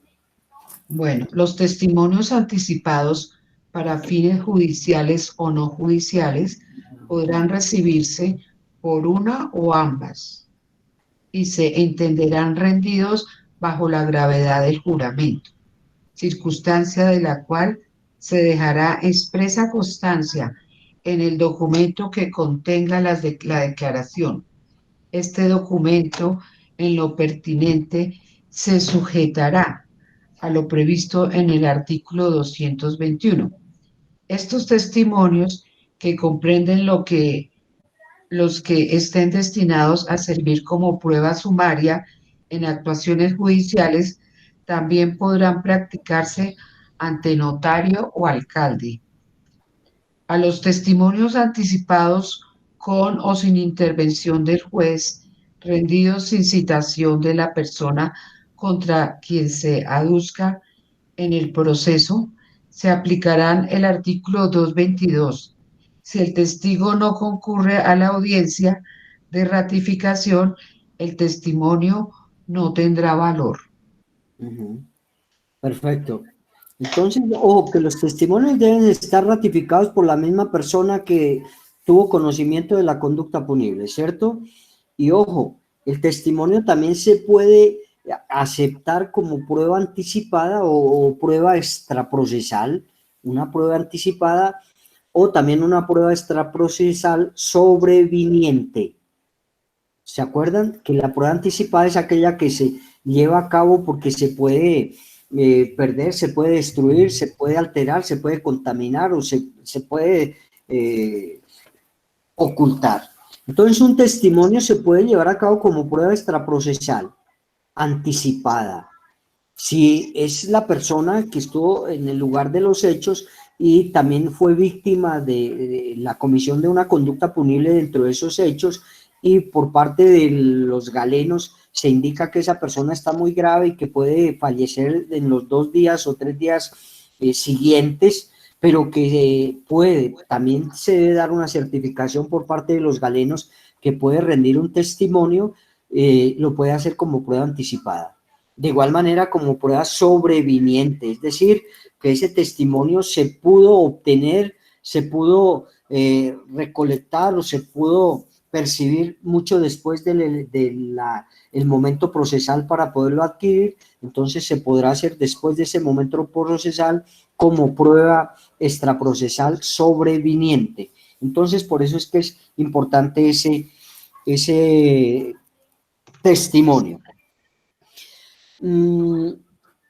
Bueno, los testimonios anticipados para fines judiciales o no judiciales podrán recibirse por una o ambas y se entenderán rendidos bajo la gravedad del juramento, circunstancia de la cual se dejará expresa constancia en el documento que contenga la declaración. Este documento, en lo pertinente, se sujetará a lo previsto en el artículo 221. Estos testimonios, que comprenden los que estén destinados a servir como prueba sumaria en actuaciones judiciales, también podrán practicarse ante notario o alcalde. A los testimonios anticipados con o sin intervención del juez, rendidos sin citación de la persona contra quien se aduzca en el proceso, se aplicarán el artículo 222. Si el testigo no concurre a la audiencia de ratificación, el testimonio no tendrá valor. Perfecto. Entonces, ojo, que los testimonios deben estar ratificados por la misma persona que tuvo conocimiento de la conducta punible, ¿cierto? Y ojo, el testimonio también se puede aceptar como prueba anticipada o prueba extraprocesal, una prueba anticipada o también una prueba extraprocesal sobreviniente. ¿Se acuerdan? Que la prueba anticipada es aquella que se lleva a cabo porque se puede perder, se puede destruir, se puede alterar, se puede contaminar o se puede ocultar. Entonces, un testimonio se puede llevar a cabo como prueba extraprocesal anticipada. Si es la persona que estuvo en el lugar de los hechos y también fue víctima de la comisión de una conducta punible dentro de esos hechos, y por parte de los galenos se indica que esa persona está muy grave y que puede fallecer en los 2 días o 3 días siguientes, pero que también se debe dar una certificación por parte de los galenos que puede rendir un testimonio, lo puede hacer como prueba anticipada. De igual manera como prueba sobreviniente, es decir, que ese testimonio se pudo obtener, se pudo recolectar o se pudo percibir mucho después del momento procesal para poderlo adquirir, entonces se podrá hacer después de ese momento procesal como prueba extraprocesal sobreviniente. Entonces, por eso es que es importante ese testimonio.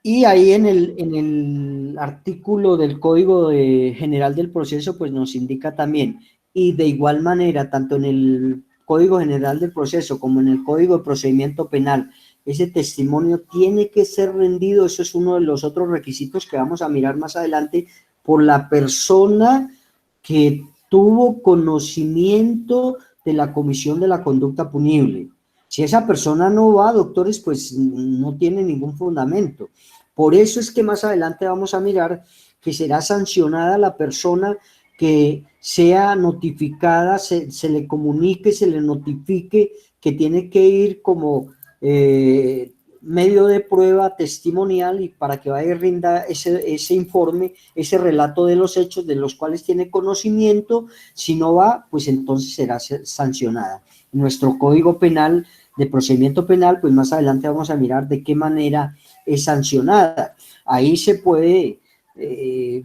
Y ahí en el artículo del Código General del Proceso, pues nos indica también, y de igual manera, tanto en el Código General del Proceso como en el Código de Procedimiento Penal, ese testimonio tiene que ser rendido, eso es uno de los otros requisitos que vamos a mirar más adelante, por la persona que tuvo conocimiento de la comisión de la conducta punible. Si esa persona no va, doctores, pues no tiene ningún fundamento. Por eso es que más adelante vamos a mirar que será sancionada la persona que sea notificada, se le comunique, se le notifique que tiene que ir como medio de prueba testimonial y para que vaya y rinda ese informe, ese relato de los hechos de los cuales tiene conocimiento. Si no va, pues entonces será sancionada. Nuestro Código Penal de Procedimiento Penal, pues más adelante vamos a mirar de qué manera es sancionada. Ahí se puede,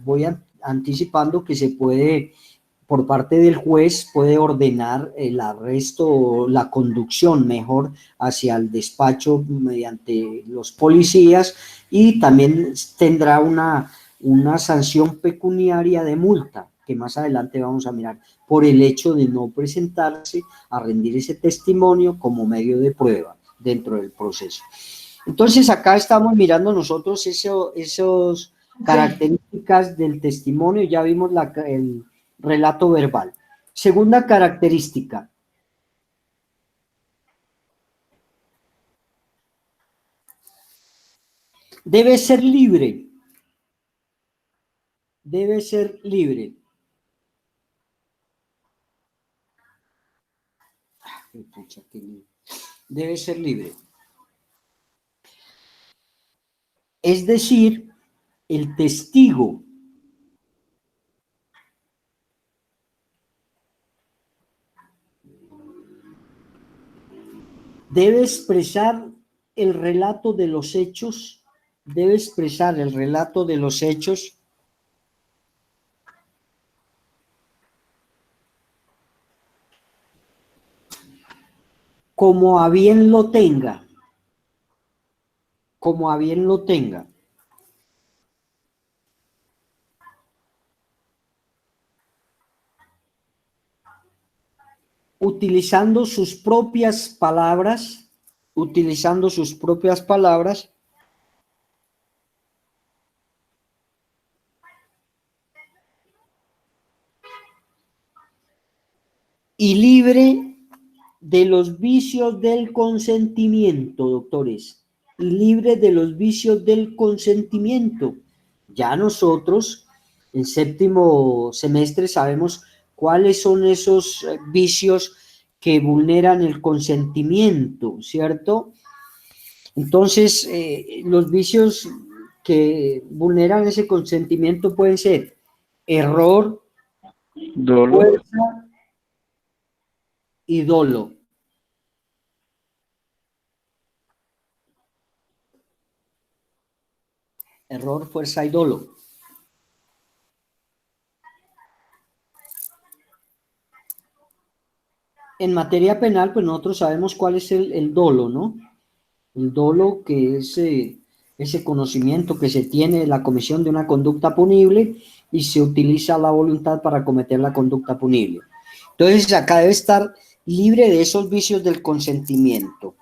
voy anticipando que se puede, por parte del juez, puede ordenar el arresto o la conducción mejor hacia el despacho mediante los policías, y también tendrá una sanción pecuniaria de multa, que más adelante vamos a mirar, por el hecho de no presentarse a rendir ese testimonio como medio de prueba dentro del proceso. Entonces acá estamos mirando nosotros esos características del testimonio, ya vimos el relato verbal. Segunda característica. Debe ser libre. Debe ser libre. Debe ser libre. Es decir, el testigo debe expresar el relato de los hechos, debe expresar el relato de los hechos como a bien lo tenga, como a bien lo tenga. Utilizando sus propias palabras, y libre de los vicios del consentimiento, doctores, y libre de los vicios del consentimiento. Ya nosotros en séptimo semestre sabemos cuáles son esos vicios que vulneran el consentimiento, ¿cierto? Entonces, los vicios que vulneran ese consentimiento pueden ser error, Dolo. fuerza y dolo. Error, fuerza y dolo. en materia penal, pues nosotros sabemos cuál es el dolo, ¿no? El dolo, que es ese conocimiento que se tiene de la comisión de una conducta punible y se utiliza la voluntad para cometer la conducta punible. Entonces, acá debe estar libre de esos vicios del consentimiento.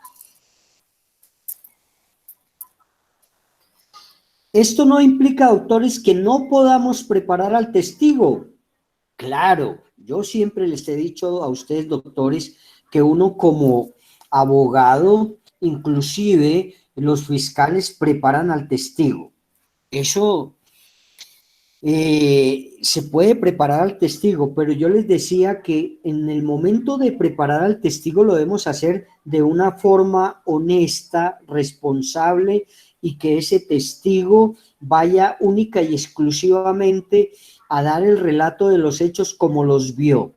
Esto no implica, doctores, que no podamos preparar al testigo. Claro, yo siempre les he dicho a ustedes, doctores, que uno como abogado, inclusive los fiscales preparan al testigo. Eso se puede preparar al testigo, pero yo les decía que en el momento de preparar al testigo lo debemos hacer de una forma honesta, responsable, y que ese testigo vaya única y exclusivamente a dar el relato de los hechos como los vio.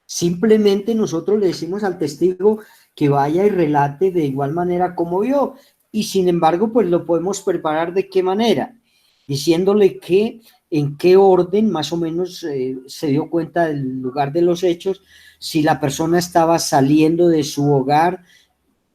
Simplemente nosotros le decimos al testigo que vaya y relate de igual manera como vio, y sin embargo, pues lo podemos preparar de qué manera, diciéndole que en qué orden más o menos se dio cuenta del lugar de los hechos, si la persona estaba saliendo de su hogar,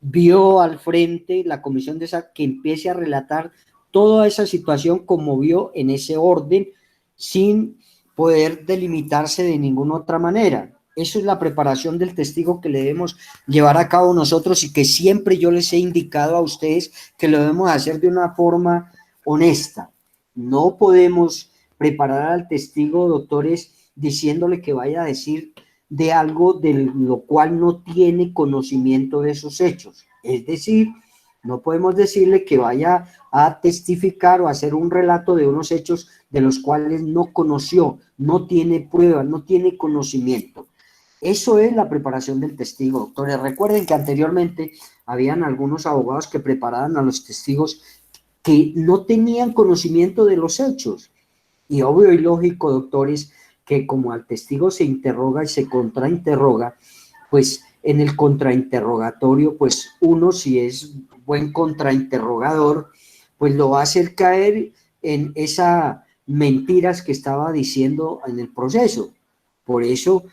vio al frente la comisión de esa, que empiece a relatar toda esa situación como vio en ese orden, sin poder delimitarse de ninguna otra manera. Eso es la preparación del testigo que le debemos llevar a cabo nosotros, y que siempre yo les he indicado a ustedes que lo debemos hacer de una forma honesta. No podemos preparar al testigo, doctores, diciéndole que vaya a decir de algo de lo cual no tiene conocimiento de esos hechos. Es decir, no podemos decirle que vaya a testificar o a hacer un relato de unos hechos de los cuales no conoció, no tiene pruebas, no tiene conocimiento. Eso es la preparación del testigo, doctores. Recuerden que anteriormente habían algunos abogados que preparaban a los testigos que no tenían conocimiento de los hechos. Y obvio y lógico, doctores, que como al testigo se interroga y se contrainterroga, pues en el contrainterrogatorio, pues uno, si es buen contrainterrogador, pues lo va a hacer caer en esas mentiras que estaba diciendo en el proceso. Por eso,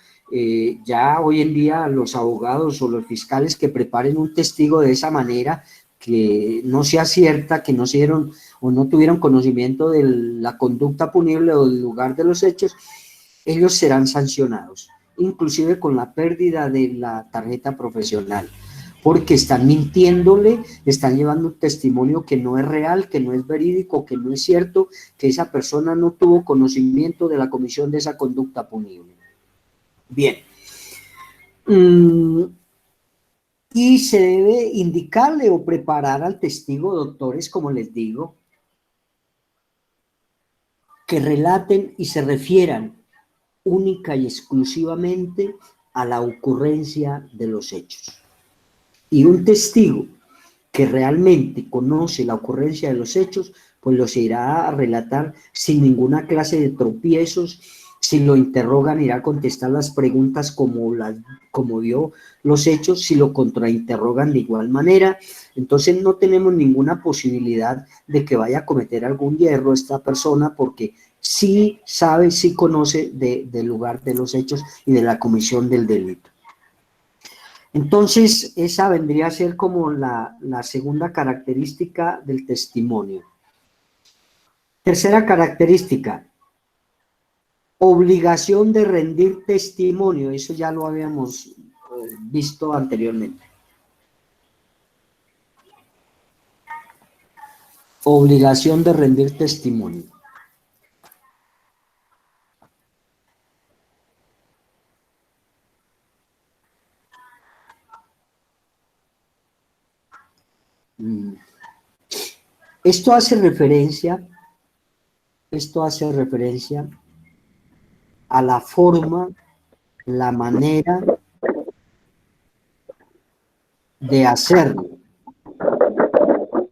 ya hoy en día los abogados o los fiscales que preparen un testigo de esa manera, que no sea cierta, que no se dieron o no tuvieron conocimiento de la conducta punible o del lugar de los hechos, ellos serán sancionados, inclusive con la pérdida de la tarjeta profesional, porque están mintiéndole, están llevando un testimonio que no es real, que no es verídico, que no es cierto, que esa persona no tuvo conocimiento de la comisión de esa conducta punible. Bien. Y se debe indicarle o preparar al testigo, doctores, como les digo, que relaten y se refieran única y exclusivamente a la ocurrencia de los hechos. Y un testigo que realmente conoce la ocurrencia de los hechos, pues los irá a relatar sin ninguna clase de tropiezos. Si lo interrogan, irá a contestar las preguntas como vio los hechos. Si lo contrainterrogan, de igual manera. Entonces no tenemos ninguna posibilidad de que vaya a cometer algún hierro esta persona, porque sí sabe, sí conoce del lugar de los hechos y de la comisión del delito. Entonces, esa vendría a ser como la segunda característica del testimonio. Tercera característica, obligación de rendir testimonio. Eso ya lo habíamos visto anteriormente. Obligación de rendir testimonio. Esto hace referencia a la forma, la manera de hacerlo.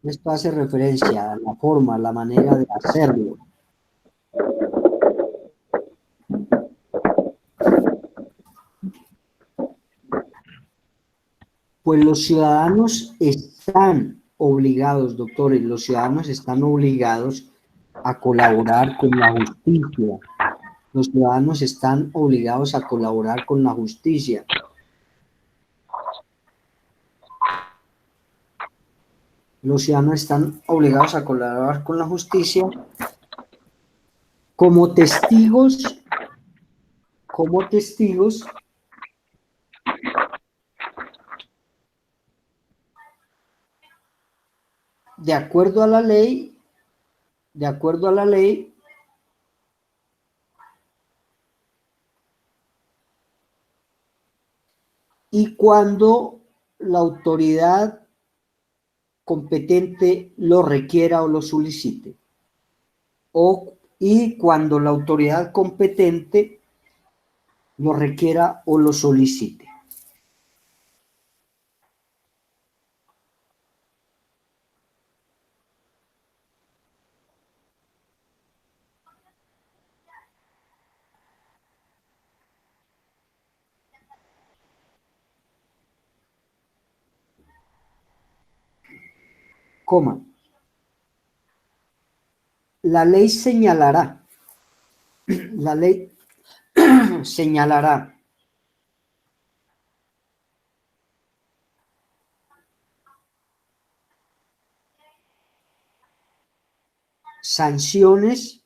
Esto hace referencia a la forma, la manera de hacerlo. Pues los ciudadanos están obligados, doctores, los ciudadanos están obligados a colaborar con la justicia. Los ciudadanos están obligados a colaborar con la justicia. Los ciudadanos están obligados a colaborar con la justicia como testigos, de acuerdo a la ley, y cuando la autoridad competente lo requiera o lo solicite, y cuando la autoridad competente lo requiera o lo solicite. Coma. La ley señalará, sanciones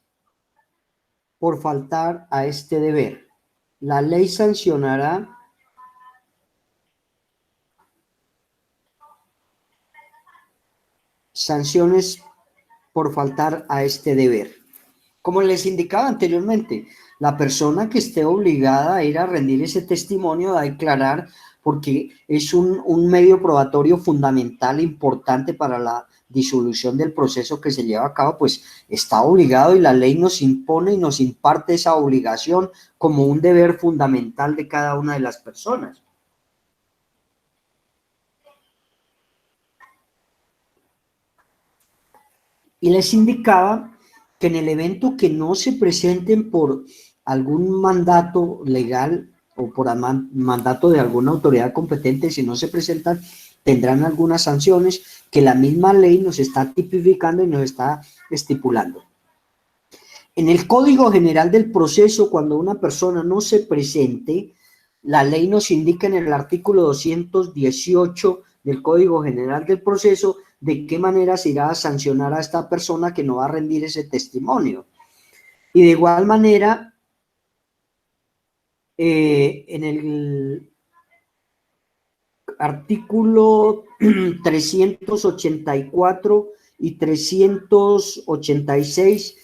por faltar a este deber. La ley sancionará sanciones por faltar a este deber. Como les indicaba anteriormente, la persona que esté obligada a ir a rendir ese testimonio, a declarar, porque es un medio probatorio fundamental, importante para la disolución del proceso que se lleva a cabo, pues está obligado y la ley nos impone y nos imparte esa obligación como un deber fundamental de cada una de las personas. Y les indicaba que en el evento que no se presenten por algún mandato legal o por mandato de alguna autoridad competente, si no se presentan, tendrán algunas sanciones que la misma ley nos está tipificando y nos está estipulando. En el Código General del Proceso, cuando una persona no se presente, la ley nos indica en el artículo 218 del Código General del Proceso de qué manera se irá a sancionar a esta persona que no va a rendir ese testimonio. Y de igual manera, en el artículo 384 y 386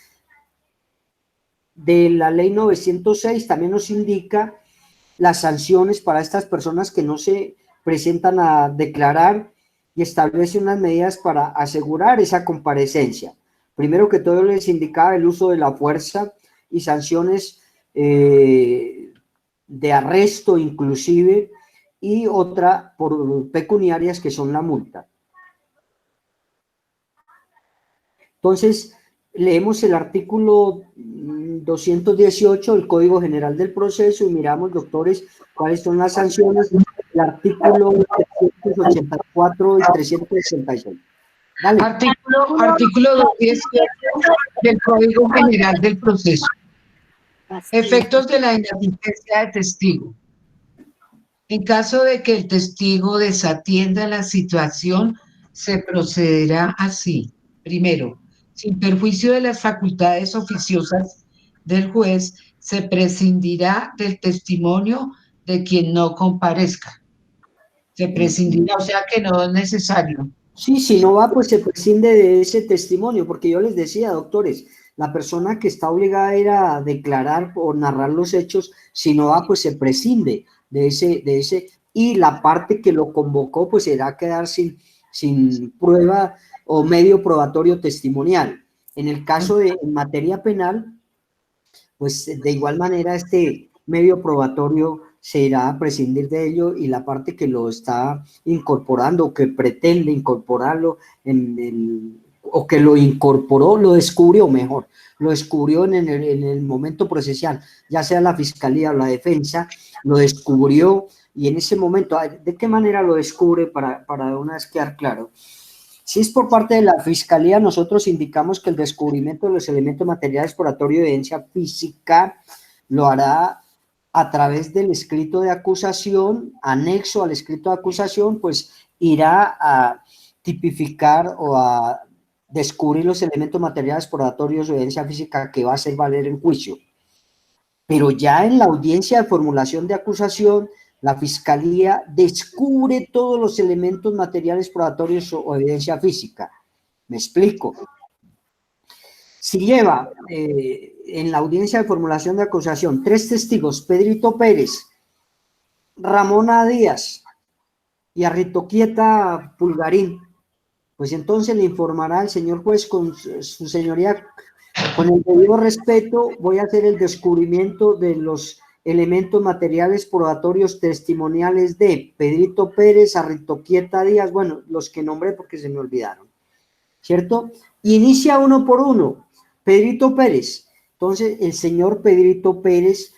de la ley 906 también nos indica las sanciones para estas personas que no se presentan a declarar y establece unas medidas para asegurar esa comparecencia. Primero que todo les indicaba el uso de la fuerza y sanciones de arresto inclusive, y otra por pecuniarias que son la multa. Entonces, leemos el artículo 218 del Código General del Proceso y miramos, doctores, cuáles son las sanciones. El artículo 384 y 386. Dale. Artículo 218 del Código General del Proceso. Efectos de la inasistencia de testigo. En caso de que el testigo desatienda la situación, se procederá así. Primero, sin perjuicio de las facultades oficiosas del juez, se prescindirá del testimonio de quien no comparezca. Se prescindirá, o sea que no es necesario. Sí, si no va, pues se prescinde de ese testimonio, porque yo les decía, doctores, la persona que está obligada a ir a declarar o narrar los hechos, si no va, pues se prescinde de ese, y la parte que lo convocó, pues será quedar sin prueba o medio probatorio testimonial. En el caso de en materia penal, pues de igual manera este medio probatorio se irá a prescindir de ello, y la parte que lo está incorporando o que pretende incorporarlo o que lo incorporó, lo descubrió mejor, lo descubrió en el momento procesal, ya sea la fiscalía o la defensa, lo descubrió, y en ese momento, ¿de qué manera lo descubre para una vez quedar claro? Si es por parte de la fiscalía, nosotros indicamos que el descubrimiento de los elementos materiales exploratorio de evidencia física lo hará a través del escrito de acusación, anexo al escrito de acusación, pues irá tipificar o a descubrir los elementos materiales probatorios o evidencia física que va a hacer valer en juicio. Pero ya en la audiencia de formulación de acusación, la Fiscalía descubre todos los elementos materiales probatorios o evidencia física. ¿Me explico? Si lleva en la audiencia de formulación de acusación 3 testigos, Pedrito Pérez, Ramona Díaz y Arritoquieta Pulgarín, pues entonces le informará al señor juez con su señoría, con el debido respeto, voy a hacer el descubrimiento de los elementos materiales probatorios testimoniales de Pedrito Pérez, Arritoquieta Díaz, bueno, los que nombré porque se me olvidaron, ¿cierto? Inicia uno por uno. Pedrito Pérez, entonces el señor Pedrito Pérez,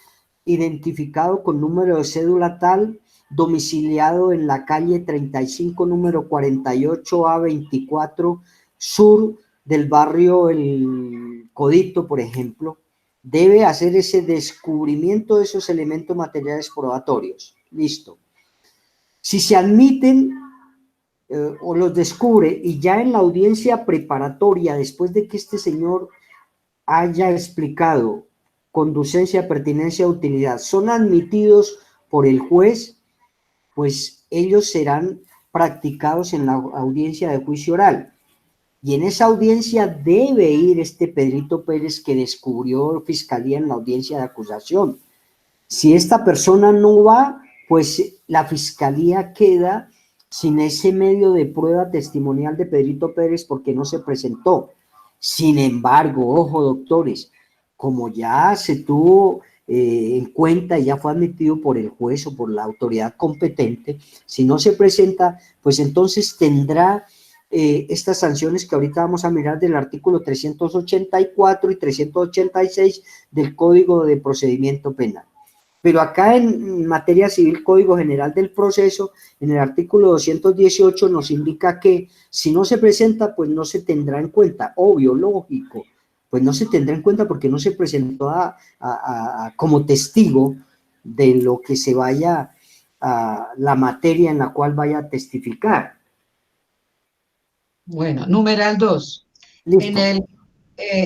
identificado con número de cédula tal, domiciliado en la calle 35, número 48A24, sur del barrio El Codito, por ejemplo, debe hacer ese descubrimiento de esos elementos materiales probatorios. Listo. Si se admiten o los descubre y ya en la audiencia preparatoria, después de que este señor haya explicado conducencia, pertinencia, utilidad, son admitidos por el juez, pues ellos serán practicados en la audiencia de juicio oral. Y en esa audiencia debe ir este Pedrito Pérez que descubrió Fiscalía en la audiencia de acusación. Si esta persona no va, pues la Fiscalía queda sin ese medio de prueba testimonial de Pedrito Pérez porque no se presentó. Sin embargo, ojo doctores, como ya se tuvo en cuenta y ya fue admitido por el juez o por la autoridad competente, si no se presenta, pues entonces tendrá estas sanciones que ahorita vamos a mirar del artículo 384 y 386 del Código de Procedimiento Penal. Pero acá en materia civil, Código General del Proceso, en el artículo 218 nos indica que si no se presenta, pues no se tendrá en cuenta. Obvio, lógico, pues no se tendrá en cuenta porque no se presentó como testigo de lo que se vaya a la materia en la cual vaya a testificar. Bueno, numeral 2.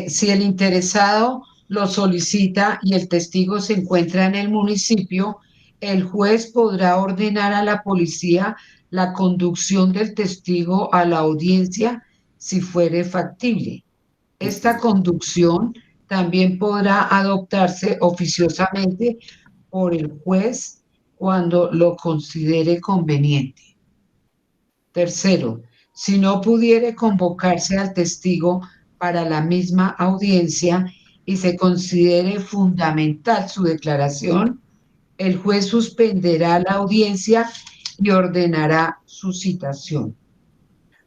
Si el interesado lo solicita y el testigo se encuentra en el municipio, el juez podrá ordenar a la policía la conducción del testigo a la audiencia si fuere factible. Esta conducción también podrá adoptarse oficiosamente por el juez cuando lo considere conveniente. Tercero, si no pudiere convocarse al testigo para la misma audiencia y se considere fundamental su declaración, el juez suspenderá la audiencia y ordenará su citación.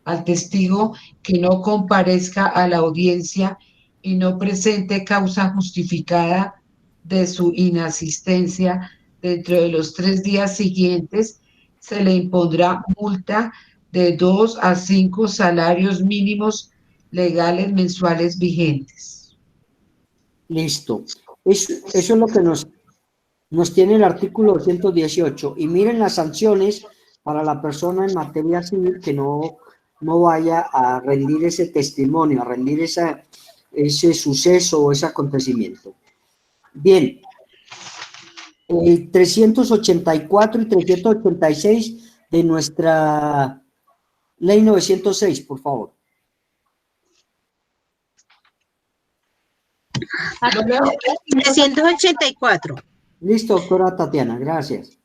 Al testigo que no comparezca a la audiencia y no presente causa justificada de su inasistencia dentro de los 3 días siguientes, se le impondrá multa de 2 a 5 salarios mínimos legales mensuales vigentes. Listo. Eso es lo que nos tiene el artículo 218. Y miren las sanciones para la persona en materia civil que no vaya a rendir ese testimonio, a rendir ese suceso o ese acontecimiento. Bien. El 384 y 386 de nuestra Ley 906, por favor. 384. Listo, doctora Tatiana, gracias.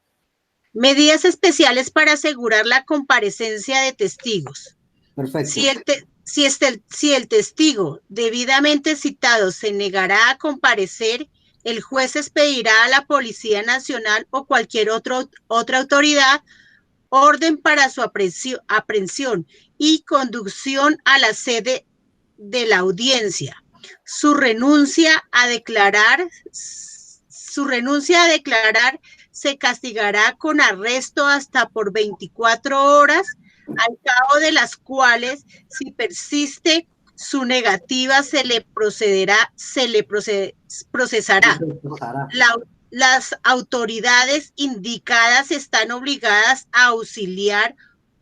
Medidas especiales para asegurar la comparecencia de testigos. Perfecto. Si el testigo debidamente citado se negará a comparecer, el juez expedirá a la Policía Nacional o cualquier otra autoridad orden para su aprehensión y conducción a la sede de la audiencia. Su renuncia a declarar se castigará con arresto hasta por 24 horas, al cabo de las cuales, si persiste su negativa, se le procesará. Las autoridades indicadas están obligadas a auxiliar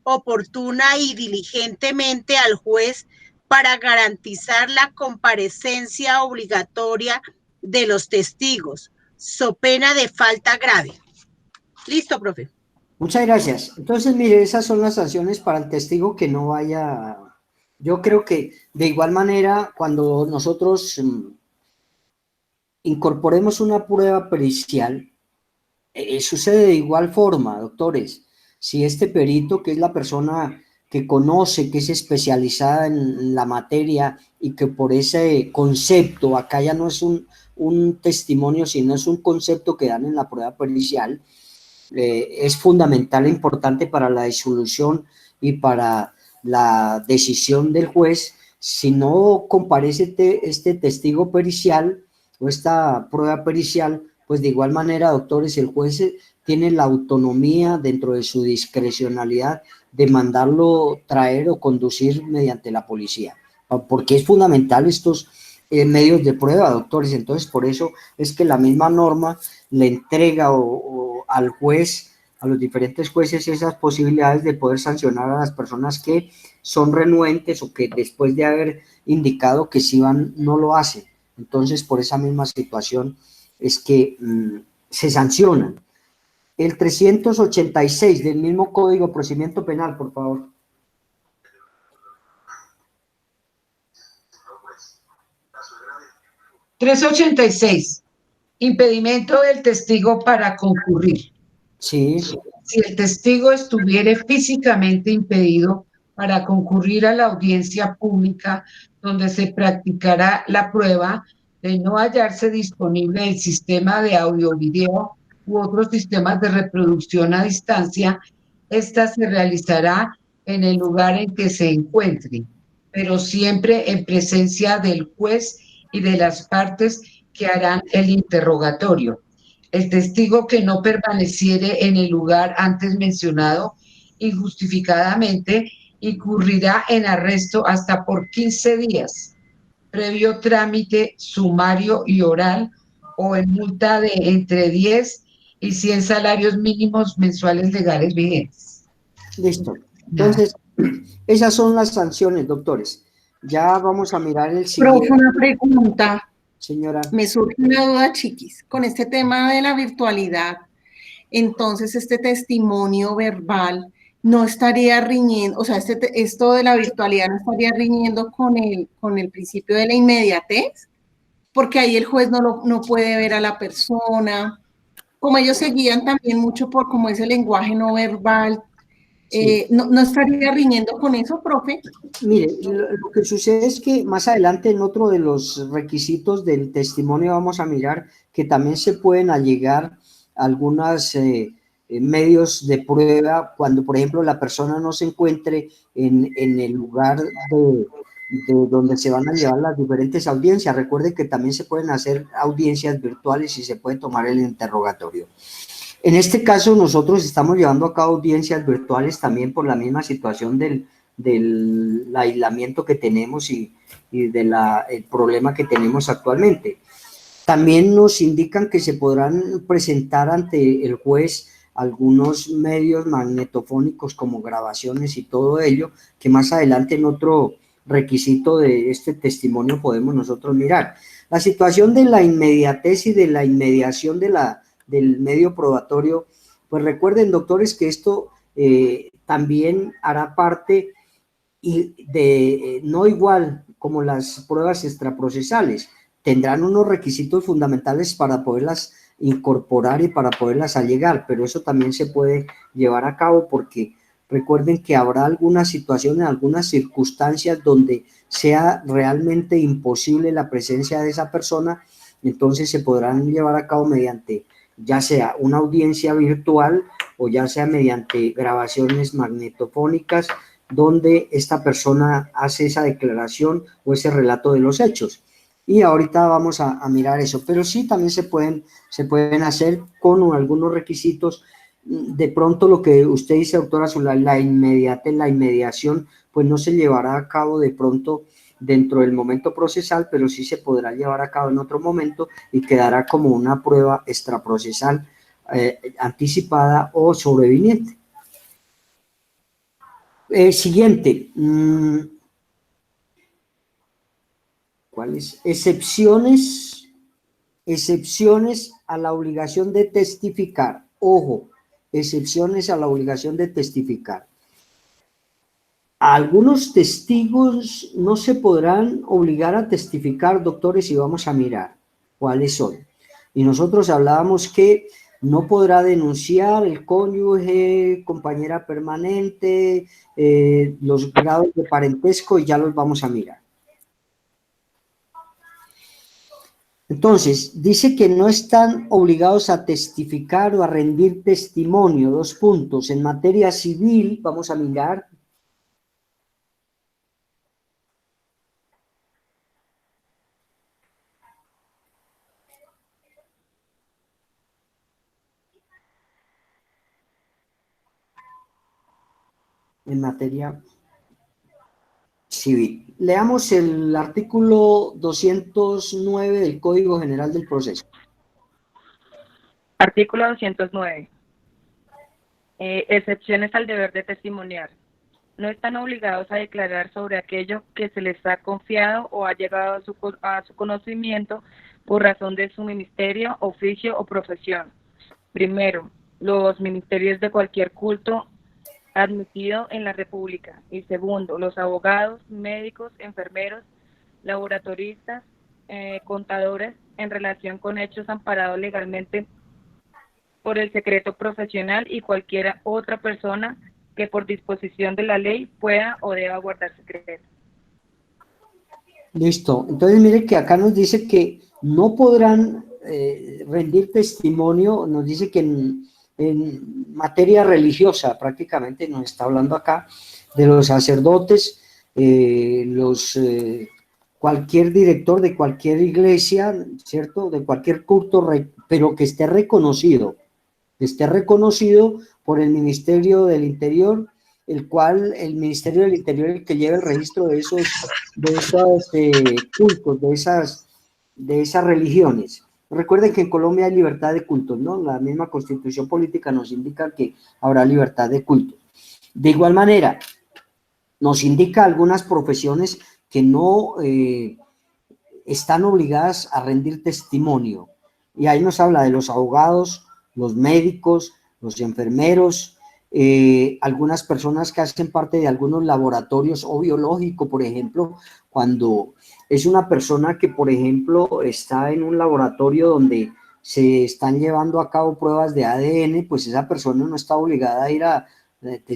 oportuna y diligentemente al juez para garantizar la comparecencia obligatoria de los testigos, so pena de falta grave. Listo, profe. Muchas gracias. Entonces, mire, esas son las sanciones para el testigo que no vaya. Yo creo que de igual manera, cuando nosotros incorporemos una prueba pericial, sucede de igual forma, doctores. Si este perito, que es la persona que conoce, que es especializada en la materia y que por ese concepto, acá ya no es un testimonio, sino es un concepto que dan en la prueba pericial, es fundamental e importante para la disolución y para la decisión del juez. Si no comparece este testigo pericial o esta prueba pericial, pues de igual manera, doctores, el juez tiene la autonomía dentro de su discrecionalidad de mandarlo traer o conducir mediante la policía, porque es fundamental estos medios de prueba, doctores. Entonces, por eso es que la misma norma le entrega al juez, a los diferentes jueces, esas posibilidades de poder sancionar a las personas que son renuentes o que después de haber indicado que sí van, no lo hacen. Entonces, por esa misma situación es que se sancionan. El 386 del mismo Código de Procedimiento Penal, por favor. $386. Impedimento del testigo para concurrir. Sí. Si el testigo estuviere físicamente impedido para concurrir a la audiencia pública donde se practicará la prueba, de no hallarse disponible el sistema de audio-video u otros sistemas de reproducción a distancia, esta se realizará en el lugar en que se encuentre, pero siempre en presencia del juez y de las partes que harán el interrogatorio. El testigo que no permaneciere en el lugar antes mencionado injustificadamente incurrirá en arresto hasta por 15 días, previo trámite sumario y oral, o en multa de entre 10 y 100 salarios mínimos mensuales legales vigentes. Listo. Entonces, esas son las sanciones, doctores. Ya vamos a mirar el siguiente. Profe, una pregunta. Señora. Me surge una duda, chiquis. Con este tema de la virtualidad, entonces este testimonio verbal no estaría riñendo, o sea, esto de la virtualidad no estaría riñendo con el principio de la inmediatez, porque ahí el juez no puede ver a la persona. Como ellos se guían también mucho por cómo es el lenguaje no verbal, sí. ¿No estaría riñendo con eso, profe? Mire, lo que sucede es que más adelante en otro de los requisitos del testimonio vamos a mirar que también se pueden allegar algunos medios de prueba cuando, por ejemplo, la persona no se encuentre en el lugar de donde se van a llevar las diferentes audiencias. Recuerden que también se pueden hacer audiencias virtuales y se puede tomar el interrogatorio. En este caso, nosotros estamos llevando a cabo audiencias virtuales también por la misma situación del aislamiento que tenemos y del problema que tenemos actualmente. También nos indican que se podrán presentar ante el juez algunos medios magnetofónicos como grabaciones y todo ello, que más adelante en otro requisito de este testimonio podemos nosotros mirar. La situación de la inmediatez y de la inmediación del medio probatorio, pues recuerden, doctores, que esto también hará parte de no igual como las pruebas extraprocesales, tendrán unos requisitos fundamentales para poderlas incorporar y para poderlas allegar, pero eso también se puede llevar a cabo porque recuerden que habrá algunas situaciones, algunas circunstancias donde sea realmente imposible la presencia de esa persona, entonces se podrán llevar a cabo mediante ya sea una audiencia virtual o ya sea mediante grabaciones magnetofónicas donde esta persona hace esa declaración o ese relato de los hechos. Y ahorita vamos a mirar eso, pero sí también se pueden hacer con algunos requisitos. De pronto lo que usted dice, doctora Zulá, la inmediatez, la inmediación, pues no se llevará a cabo de pronto dentro del momento procesal, pero sí se podrá llevar a cabo en otro momento y quedará como una prueba extraprocesal anticipada o sobreviniente. Siguiente. ¿Cuáles? Excepciones a la obligación de testificar. Ojo, excepciones a la obligación de testificar. Algunos testigos no se podrán obligar a testificar, doctores, y vamos a mirar cuáles son. Y nosotros hablábamos que no podrá denunciar el cónyuge, compañera permanente, los grados de parentesco, y ya los vamos a mirar. Entonces, dice que no están obligados a testificar o a rendir testimonio. 2 puntos. En materia civil, vamos a mirar. En materia civil. Leamos el artículo 209 del Código General del Proceso. Artículo 209. Excepciones al deber de testimoniar. No están obligados a declarar sobre aquello que se les ha confiado o ha llegado a su conocimiento por razón de su ministerio, oficio o profesión. Primero, los ministerios de cualquier culto admitido en la República. Y segundo, los abogados, médicos, enfermeros, laboratoristas, contadores, en relación con hechos amparados legalmente por el secreto profesional y cualquier otra persona que por disposición de la ley pueda o deba guardar secreto. Listo. Entonces, mire que acá nos dice que no podrán rendir testimonio, nos dice que en materia religiosa, prácticamente nos está hablando acá de los sacerdotes, cualquier director de cualquier iglesia, ¿cierto? De cualquier culto, pero que esté reconocido por el Ministerio del Interior, el cual el Ministerio del Interior es el que lleva el registro de esos cultos, de esas religiones. Recuerden que en Colombia hay libertad de cultos, ¿no? La misma Constitución política nos indica que habrá libertad de culto. De igual manera, nos indica algunas profesiones que no están obligadas a rendir testimonio. Y ahí nos habla de los abogados, los médicos, los enfermeros, algunas personas que hacen parte de algunos laboratorios o biológico, por ejemplo, cuando es una persona que, por ejemplo, está en un laboratorio donde se están llevando a cabo pruebas de ADN, pues esa persona no está obligada a ir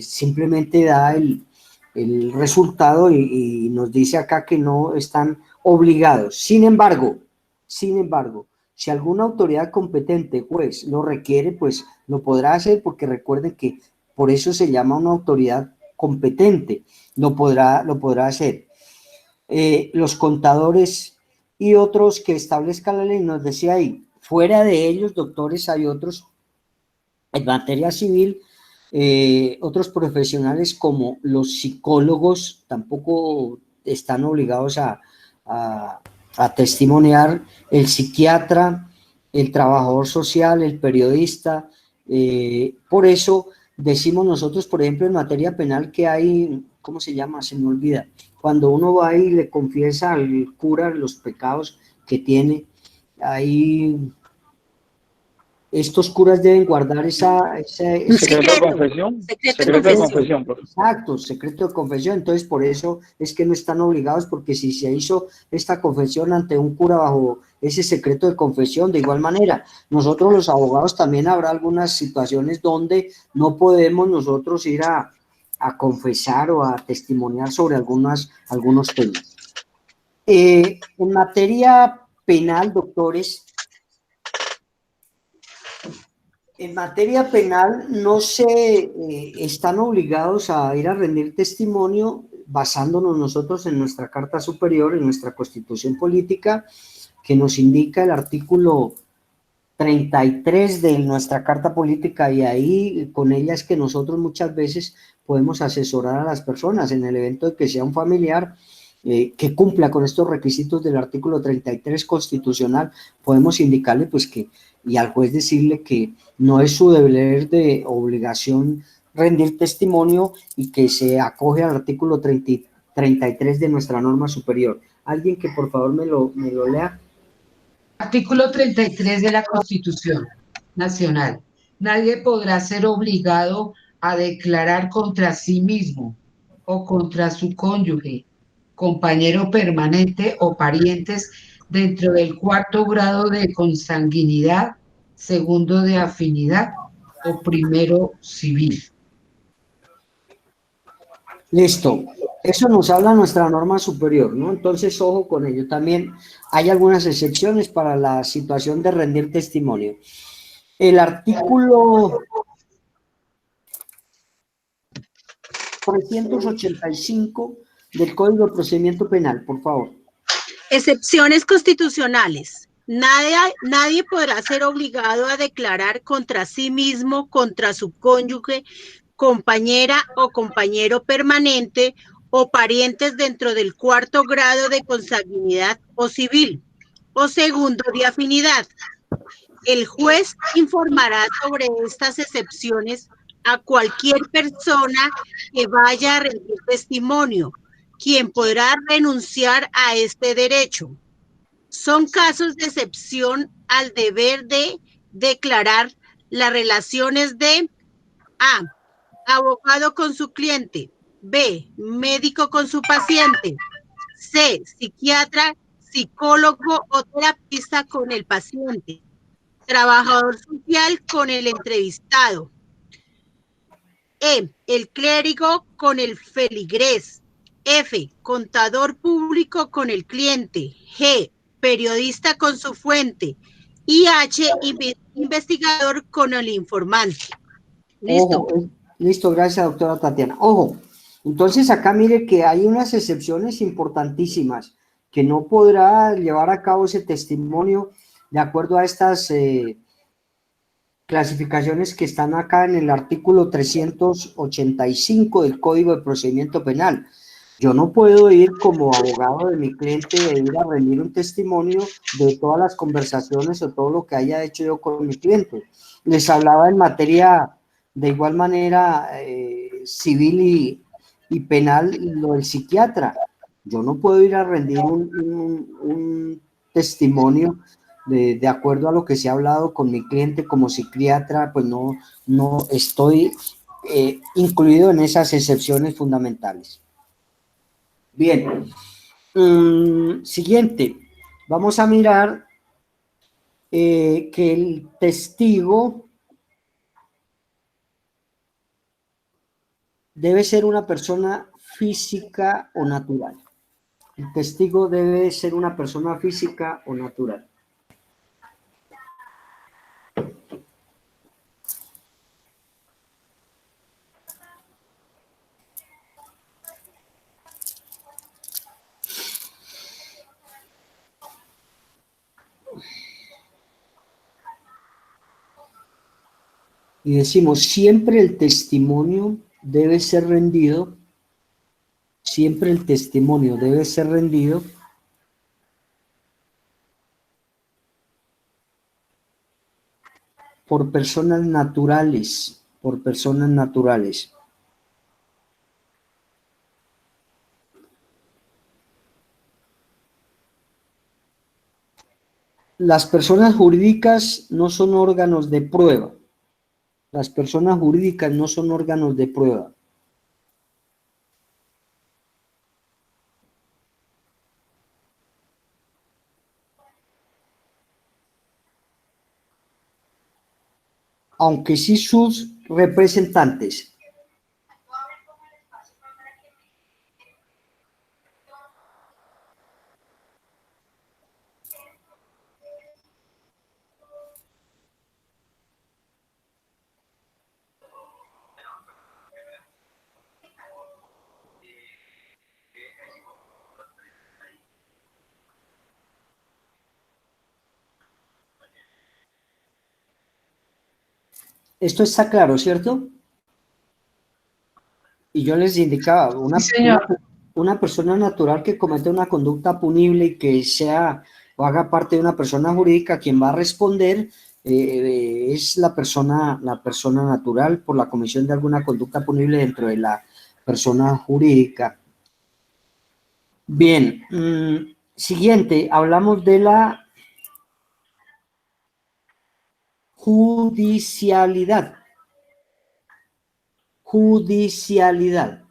simplemente da el resultado y nos dice acá que no están obligados. Sin embargo, si alguna autoridad competente, juez, lo requiere, pues lo podrá hacer, porque recuerden que por eso se llama una autoridad competente, lo podrá hacer. Los contadores y otros que establezca la ley, nos decía ahí, fuera de ellos, doctores, hay otros en materia civil, otros profesionales como los psicólogos tampoco están obligados a testimoniar, el psiquiatra, el trabajador social, el periodista. Por eso decimos nosotros, por ejemplo, en materia penal que hay, ¿cómo se llama? Se me olvida. Cuando uno va y le confiesa al cura los pecados que tiene, ahí estos curas deben guardar secreto de confesión. Secreto de confesión. Exacto, secreto de confesión. Entonces, por eso es que no están obligados, porque si se hizo esta confesión ante un cura bajo ese secreto de confesión, de igual manera, nosotros los abogados también habrá algunas situaciones donde no podemos nosotros ir a confesar o a testimoniar sobre algunos temas. En materia penal, doctores, en materia penal no se están obligados a ir a rendir testimonio basándonos nosotros en nuestra Carta Superior, en nuestra Constitución Política, que nos indica el artículo 33 de nuestra Carta Política, y ahí con ella es que nosotros muchas veces podemos asesorar a las personas en el evento de que sea un familiar que cumpla con estos requisitos del artículo 33 constitucional, podemos indicarle pues que, y al juez decirle que no es su deber de obligación rendir testimonio y que se acoge al artículo 33 de nuestra norma superior. ¿Alguien que por favor me lo lea? Artículo 33 de la Constitución Nacional. Nadie podrá ser obligado a declarar contra sí mismo o contra su cónyuge, compañero permanente o parientes dentro del cuarto grado de consanguinidad, segundo de afinidad o primero civil. Listo. Eso nos habla nuestra norma superior, ¿no? Entonces, ojo con ello. También hay algunas excepciones para la situación de rendir testimonio. El artículo 385 del Código de Procedimiento Penal, por favor. Excepciones constitucionales. Nadie podrá ser obligado a declarar contra sí mismo, contra su cónyuge, compañera o compañero permanente o parientes dentro del cuarto grado de consanguinidad o civil o segundo de afinidad. El juez informará sobre estas excepciones a cualquier persona que vaya a rendir testimonio, quien podrá renunciar a este derecho. Son casos de excepción al deber de declarar las relaciones de A, abogado con su cliente, B, médico con su paciente, C, psiquiatra, psicólogo o terapista con el paciente, trabajador social con el entrevistado, E, el clérigo con el feligrés, F, contador público con el cliente, G, periodista con su fuente, y H, investigador con el informante. ¿Listo? Ojo, listo, gracias, doctora Tatiana. Ojo, entonces acá mire que hay unas excepciones importantísimas que no podrá llevar a cabo ese testimonio de acuerdo a estas clasificaciones que están acá en el artículo 385 del Código de Procedimiento Penal. Yo no puedo ir como abogado de mi cliente e ir a rendir un testimonio de todas las conversaciones o todo lo que haya hecho yo con mi cliente. Les hablaba en materia de igual manera civil y penal lo del psiquiatra. Yo no puedo ir a rendir un testimonio de acuerdo a lo que se ha hablado con mi cliente como psiquiatra, pues no estoy incluido en esas excepciones fundamentales. Bien, siguiente, vamos a mirar que el testigo debe ser una persona física o natural. El testigo debe ser una persona física o natural. Y decimos, siempre el testimonio debe ser rendido, siempre el testimonio debe ser rendido por personas naturales, por personas naturales. Las personas jurídicas no son órganos de prueba. Las personas jurídicas no son órganos de prueba. Aunque sí sus representantes. Esto está claro, ¿cierto? Y yo les indicaba, una persona natural que comete una conducta punible y que sea o haga parte de una persona jurídica, quien va a responder es la persona natural por la comisión de alguna conducta punible dentro de la persona jurídica. Bien, siguiente, hablamos de la judicialidad. Judicialidad.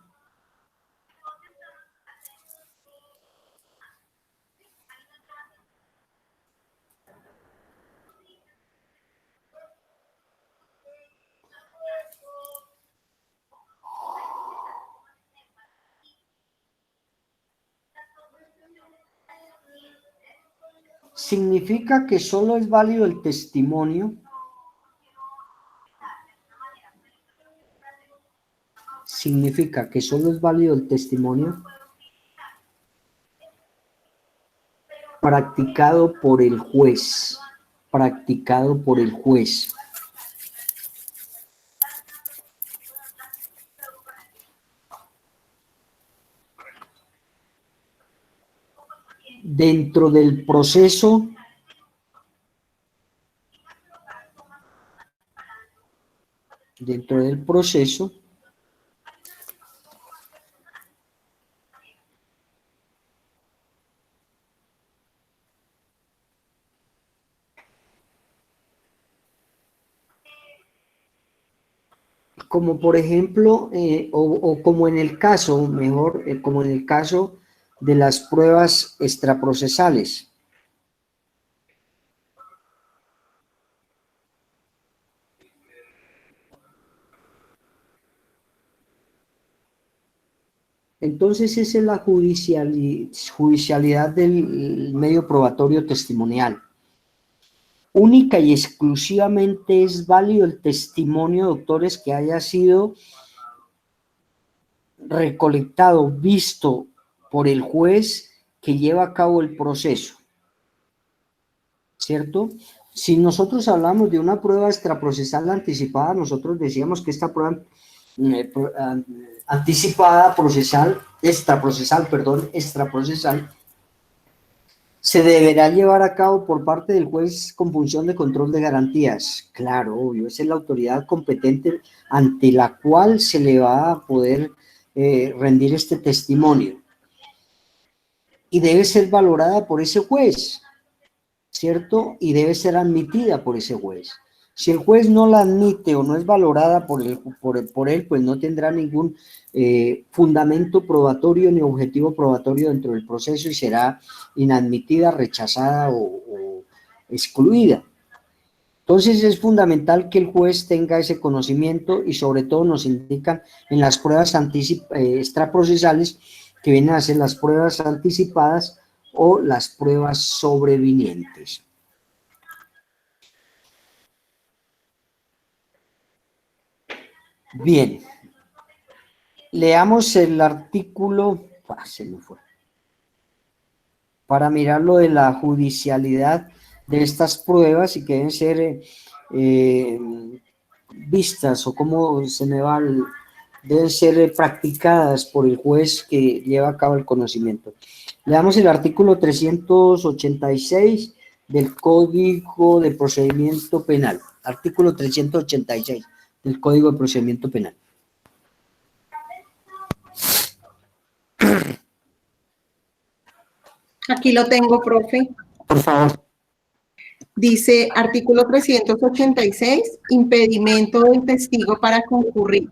Significa que solo es válido el testimonio. Significa que solo es válido el testimonio practicado por el juez. Practicado por el juez. Dentro del proceso como por ejemplo, o como en el caso, mejor, como en el caso de las pruebas extraprocesales. Entonces esa es la judicialidad del medio probatorio testimonial. Única y exclusivamente es válido el testimonio, doctores, que haya sido recolectado, visto por el juez que lleva a cabo el proceso, ¿cierto? Si nosotros hablamos de una prueba extraprocesal anticipada, nosotros decíamos que esta prueba anticipada extraprocesal, se deberá llevar a cabo por parte del juez con función de control de garantías. Claro, obvio, esa es la autoridad competente ante la cual se le va a poder rendir este testimonio. Y debe ser valorada por ese juez, ¿cierto? Y debe ser admitida por ese juez. Si el juez no la admite o no es valorada por él, pues no tendrá ningún fundamento probatorio ni objetivo probatorio dentro del proceso y será inadmitida, rechazada o excluida. Entonces es fundamental que el juez tenga ese conocimiento y sobre todo nos indican en las pruebas extraprocesales que vienen a ser las pruebas anticipadas o las pruebas sobrevinientes. Bien, leamos el artículo, se me fue, para mirar lo de la judicialidad de estas pruebas y que deben ser vistas o cómo se me va, deben ser practicadas por el juez que lleva a cabo el conocimiento. Leamos el artículo 386 del Código de Procedimiento Penal, artículo 386 del Código de Procedimiento Penal. Aquí lo tengo, profe. Por favor. Dice, artículo 386, impedimento del testigo para concurrir.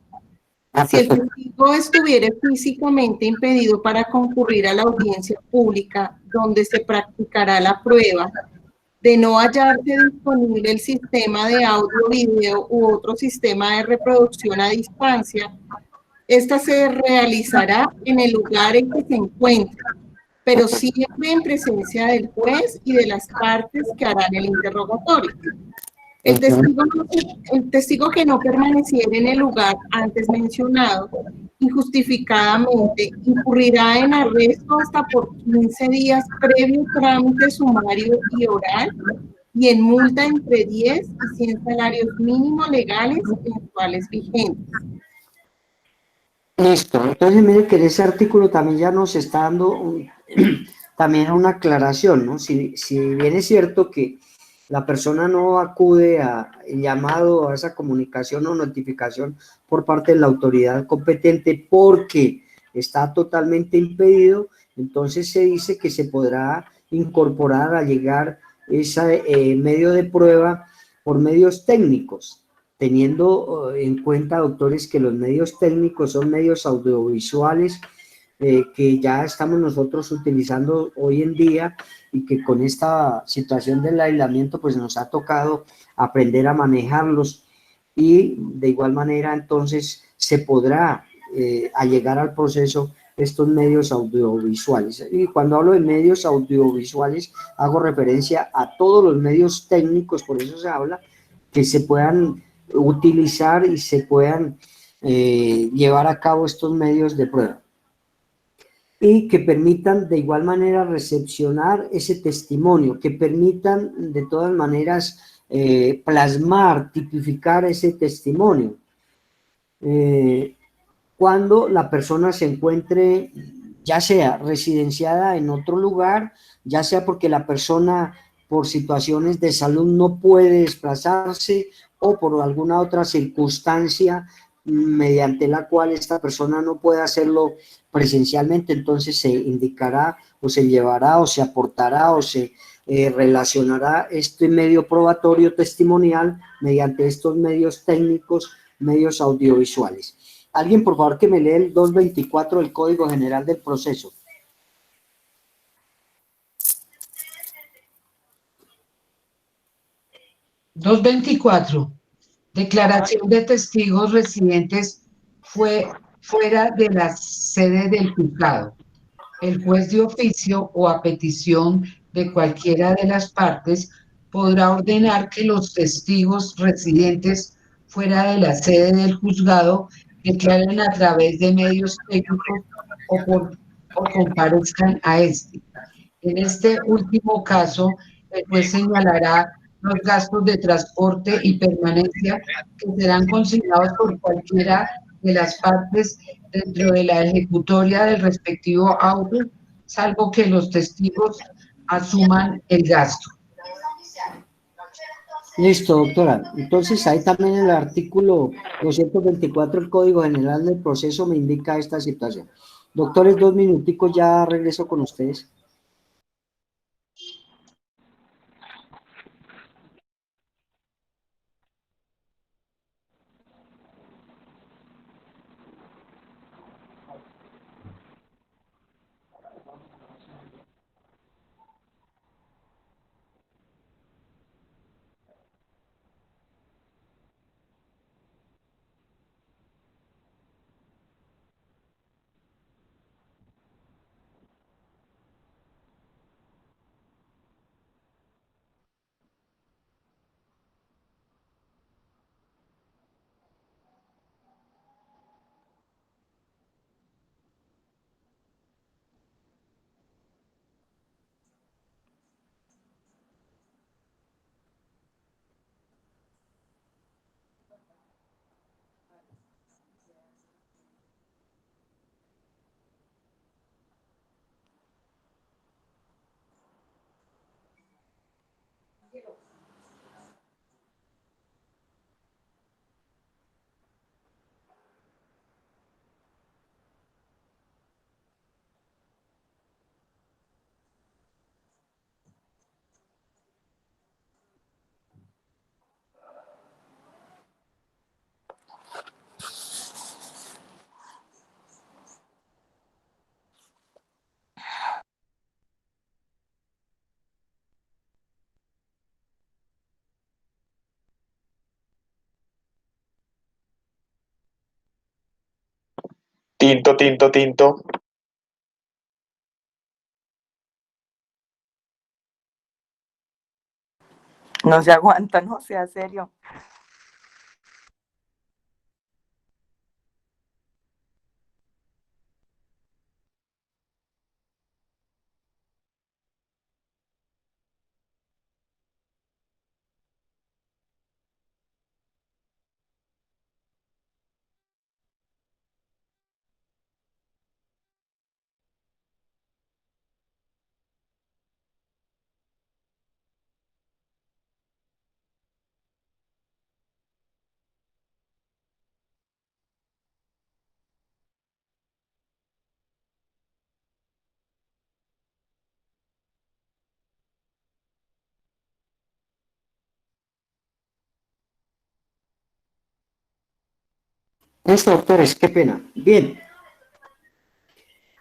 Si el testigo estuviera físicamente impedido para concurrir a la audiencia pública donde se practicará la prueba, de no hallarse disponible el sistema de audio, video u otro sistema de reproducción a distancia, esta se realizará en el lugar en que se encuentre, pero siempre en presencia del juez y de las partes que harán el interrogatorio. El testigo que no permaneciera en el lugar antes mencionado, injustificadamente, incurrirá en arresto hasta por 15 días previo trámite sumario y oral y en multa entre 10 y 100 salarios mínimos legales mensuales vigentes. Listo, entonces miren que en ese artículo también ya nos está dando también una aclaración, ¿no? Si bien es cierto que la persona no acude a llamado, a esa comunicación o notificación por parte de la autoridad competente porque está totalmente impedido, entonces se dice que se podrá incorporar a llegar ese medio de prueba por medios técnicos, teniendo en cuenta, doctores, que los medios técnicos son medios audiovisuales que ya estamos nosotros utilizando hoy en día y que con esta situación del aislamiento pues nos ha tocado aprender a manejarlos y de igual manera entonces se podrá allegar al proceso estos medios audiovisuales. Y cuando hablo de medios audiovisuales hago referencia a todos los medios técnicos, por eso se habla, que se puedan utilizar y se puedan llevar a cabo estos medios de prueba y que permitan de igual manera recepcionar ese testimonio, que permitan de todas maneras plasmar, tipificar ese testimonio. Cuando la persona se encuentre ya sea residenciada en otro lugar, ya sea porque la persona por situaciones de salud no puede desplazarse o por alguna otra circunstancia mediante la cual esta persona no puede hacerlo presencialmente, entonces se indicará o se llevará o se aportará o se relacionará este medio probatorio testimonial mediante estos medios técnicos, medios audiovisuales. Alguien, por favor, que me lee el 224 del Código General del Proceso. (224) Declaración de testigos residentes fuera de la sede del juzgado. El juez de oficio o a petición de cualquiera de las partes podrá ordenar que los testigos residentes fuera de la sede del juzgado declaren a través de medios técnicos o comparezcan a este. En este último caso, el juez señalará los gastos de transporte y permanencia que serán consignados por cualquiera de las partes dentro de la ejecutoria del respectivo auto, salvo que los testigos asuman el gasto. Listo, doctora. Entonces, ahí también el artículo 224 del Código General del Proceso me indica esta situación. Doctores, 2 minuticos, ya regreso con ustedes. Tinto, tinto, tinto. No se aguanta, no sea serio. Esto, doctores, qué pena. Bien.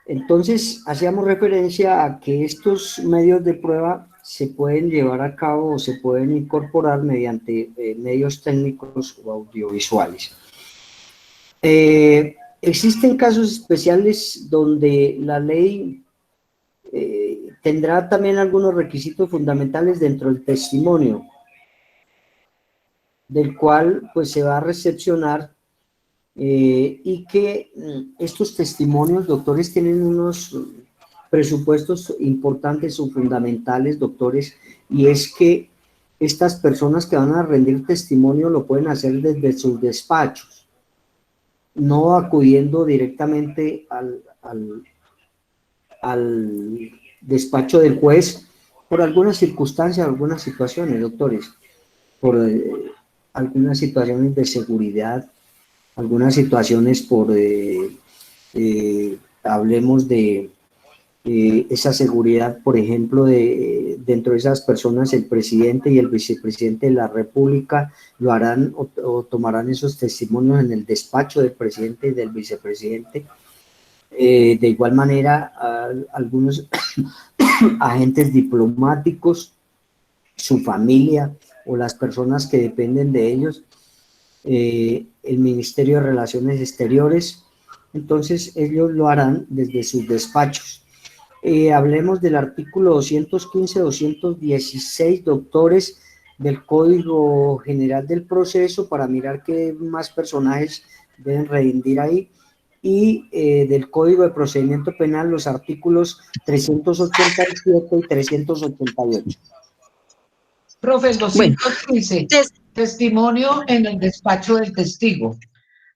Entonces, hacíamos referencia a que estos medios de prueba se pueden llevar a cabo o se pueden incorporar mediante medios técnicos o audiovisuales. Existen casos especiales donde la ley tendrá también algunos requisitos fundamentales dentro del testimonio, del cual pues se va a recepcionar y que estos testimonios, doctores, tienen unos presupuestos importantes o fundamentales, doctores, y es que estas personas que van a rendir testimonio lo pueden hacer desde sus despachos, no acudiendo directamente al despacho del juez por algunas circunstancias, algunas situaciones, doctores, por algunas situaciones de seguridad, algunas situaciones por, hablemos de esa seguridad, por ejemplo, dentro de esas personas, el presidente y el vicepresidente de la República lo harán o tomarán esos testimonios en el despacho del presidente y del vicepresidente. De igual manera, algunos agentes diplomáticos, su familia o las personas que dependen de ellos, el Ministerio de Relaciones Exteriores, entonces ellos lo harán desde sus despachos. Hablemos del artículo 215-216, doctores, del Código General del Proceso, para mirar qué más personajes deben rendir ahí, y del Código de Procedimiento Penal, los artículos 387 y 388. Profe, el 215, testimonio en el despacho del testigo.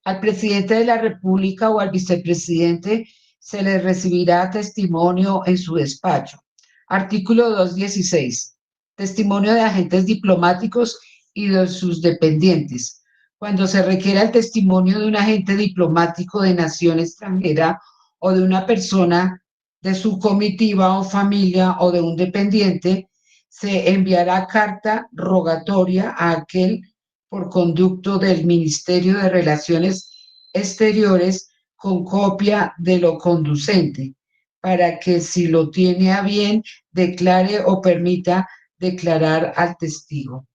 Al presidente de la República o al vicepresidente se le recibirá testimonio en su despacho. Artículo 216. Testimonio de agentes diplomáticos y de sus dependientes. Cuando se requiera el testimonio de un agente diplomático de nación extranjera o de una persona de su comitiva o familia o de un dependiente, se enviará carta rogatoria a aquel por conducto del Ministerio de Relaciones Exteriores con copia de lo conducente, para que si lo tiene a bien, declare o permita declarar al testigo.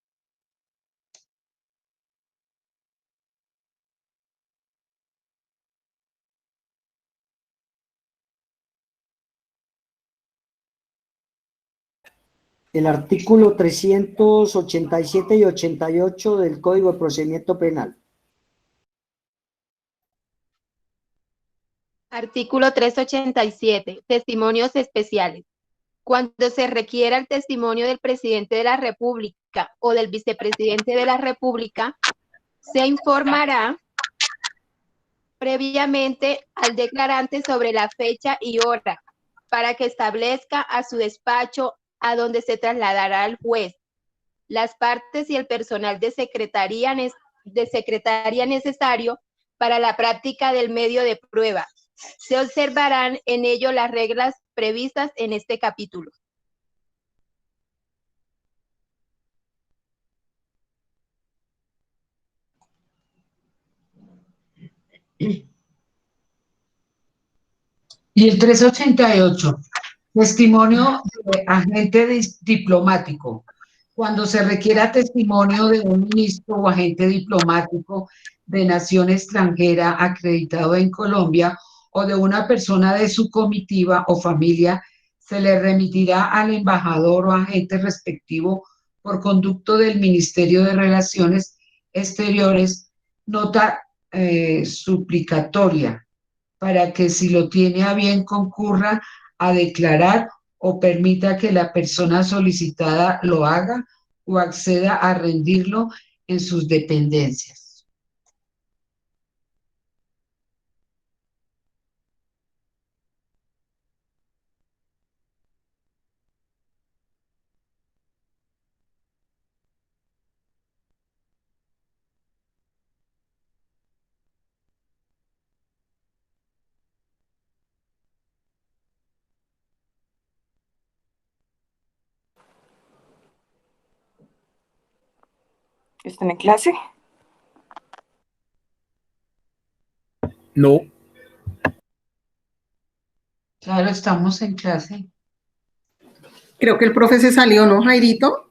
El artículo 387 y 88 del Código de Procedimiento Penal. Artículo 387. Testimonios especiales. Cuando se requiera el testimonio del presidente de la República o del vicepresidente de la República, se informará previamente al declarante sobre la fecha y hora para que establezca a su despacho a donde se trasladará al juez, las partes y el personal de secretaría necesario para la práctica del medio de prueba. Se observarán en ello las reglas previstas en este capítulo. Y el 388, testimonio de agente diplomático. Cuando se requiera testimonio de un ministro o agente diplomático de nación extranjera acreditado en Colombia o de una persona de su comitiva o familia, se le remitirá al embajador o agente respectivo por conducto del Ministerio de Relaciones Exteriores nota suplicatoria para que si lo tiene a bien concurra a declarar o permita que la persona solicitada lo haga o acceda a rendirlo en sus dependencias. ¿Están en clase? No. Claro, estamos en clase. Creo que el profe se salió, ¿no, Jairito?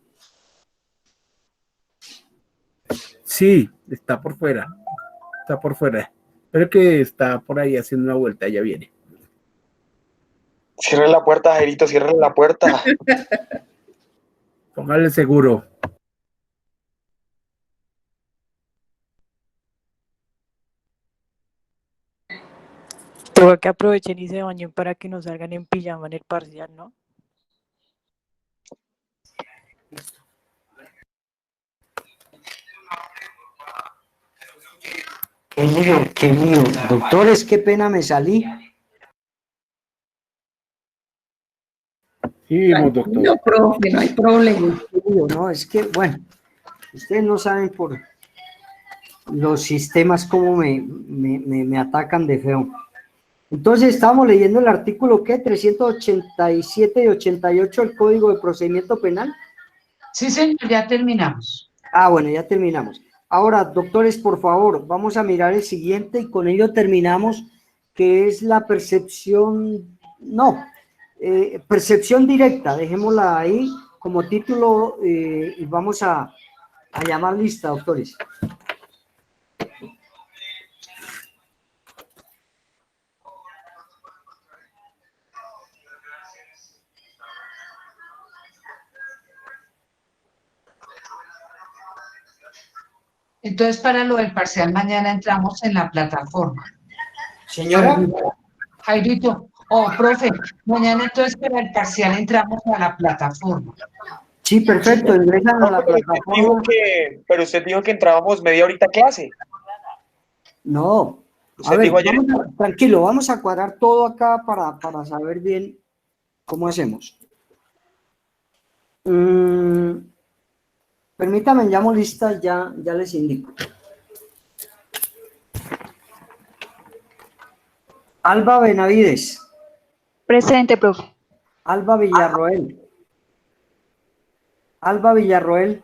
Sí, está por fuera. Está por fuera. Pero que está por ahí haciendo una vuelta, ya viene. Cierre la puerta, Jairito, cierre la puerta. Póngale seguro. Toca que aprovechen y se bañen para que no salgan en pijama en el parcial, ¿no? Qué lío. Doctores, qué pena me salí. Sí, doctor. No, profe, no hay problema. No, es que, bueno, ustedes no saben por los sistemas cómo me atacan de feo. Entonces, estábamos leyendo el artículo, ¿qué? 387 y 88 del Código de Procedimiento Penal. Sí, señor, ya terminamos. Ah, bueno, ya terminamos. Ahora, doctores, por favor, vamos a mirar el siguiente y con ello terminamos, que es la percepción, percepción directa, dejémosla ahí como título y vamos a llamar lista, doctores. Entonces, para lo del parcial, mañana entramos en la plataforma. Señora. Jairito, profe, mañana entonces para el parcial entramos a la plataforma. Sí, perfecto, ingresan a la plataforma. Pero usted dijo que entrábamos media horita a clase. No, a ver, tranquilo, vamos a cuadrar todo acá para saber bien cómo hacemos. Permítame, llamo lista, ya les indico. Alba Benavides. Presente, profe. Alba Villarroel. Alba Villarroel.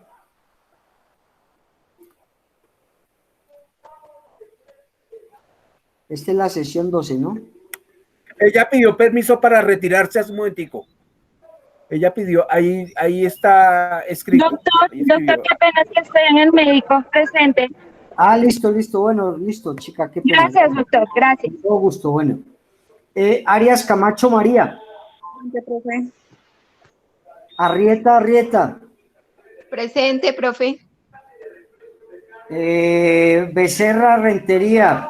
Esta es la sesión 12, ¿no? Ella pidió permiso para retirarse hace un momentico. Ella pidió, ahí está escrito. Doctor, qué pena que estoy en el médico presente. Ah, listo, bueno, listo, chica, qué pena. Gracias, doctor, gracias. Con todo gusto, bueno. Arias Camacho María. Presente, profe. Arrieta. Presente, profe. Becerra Rentería.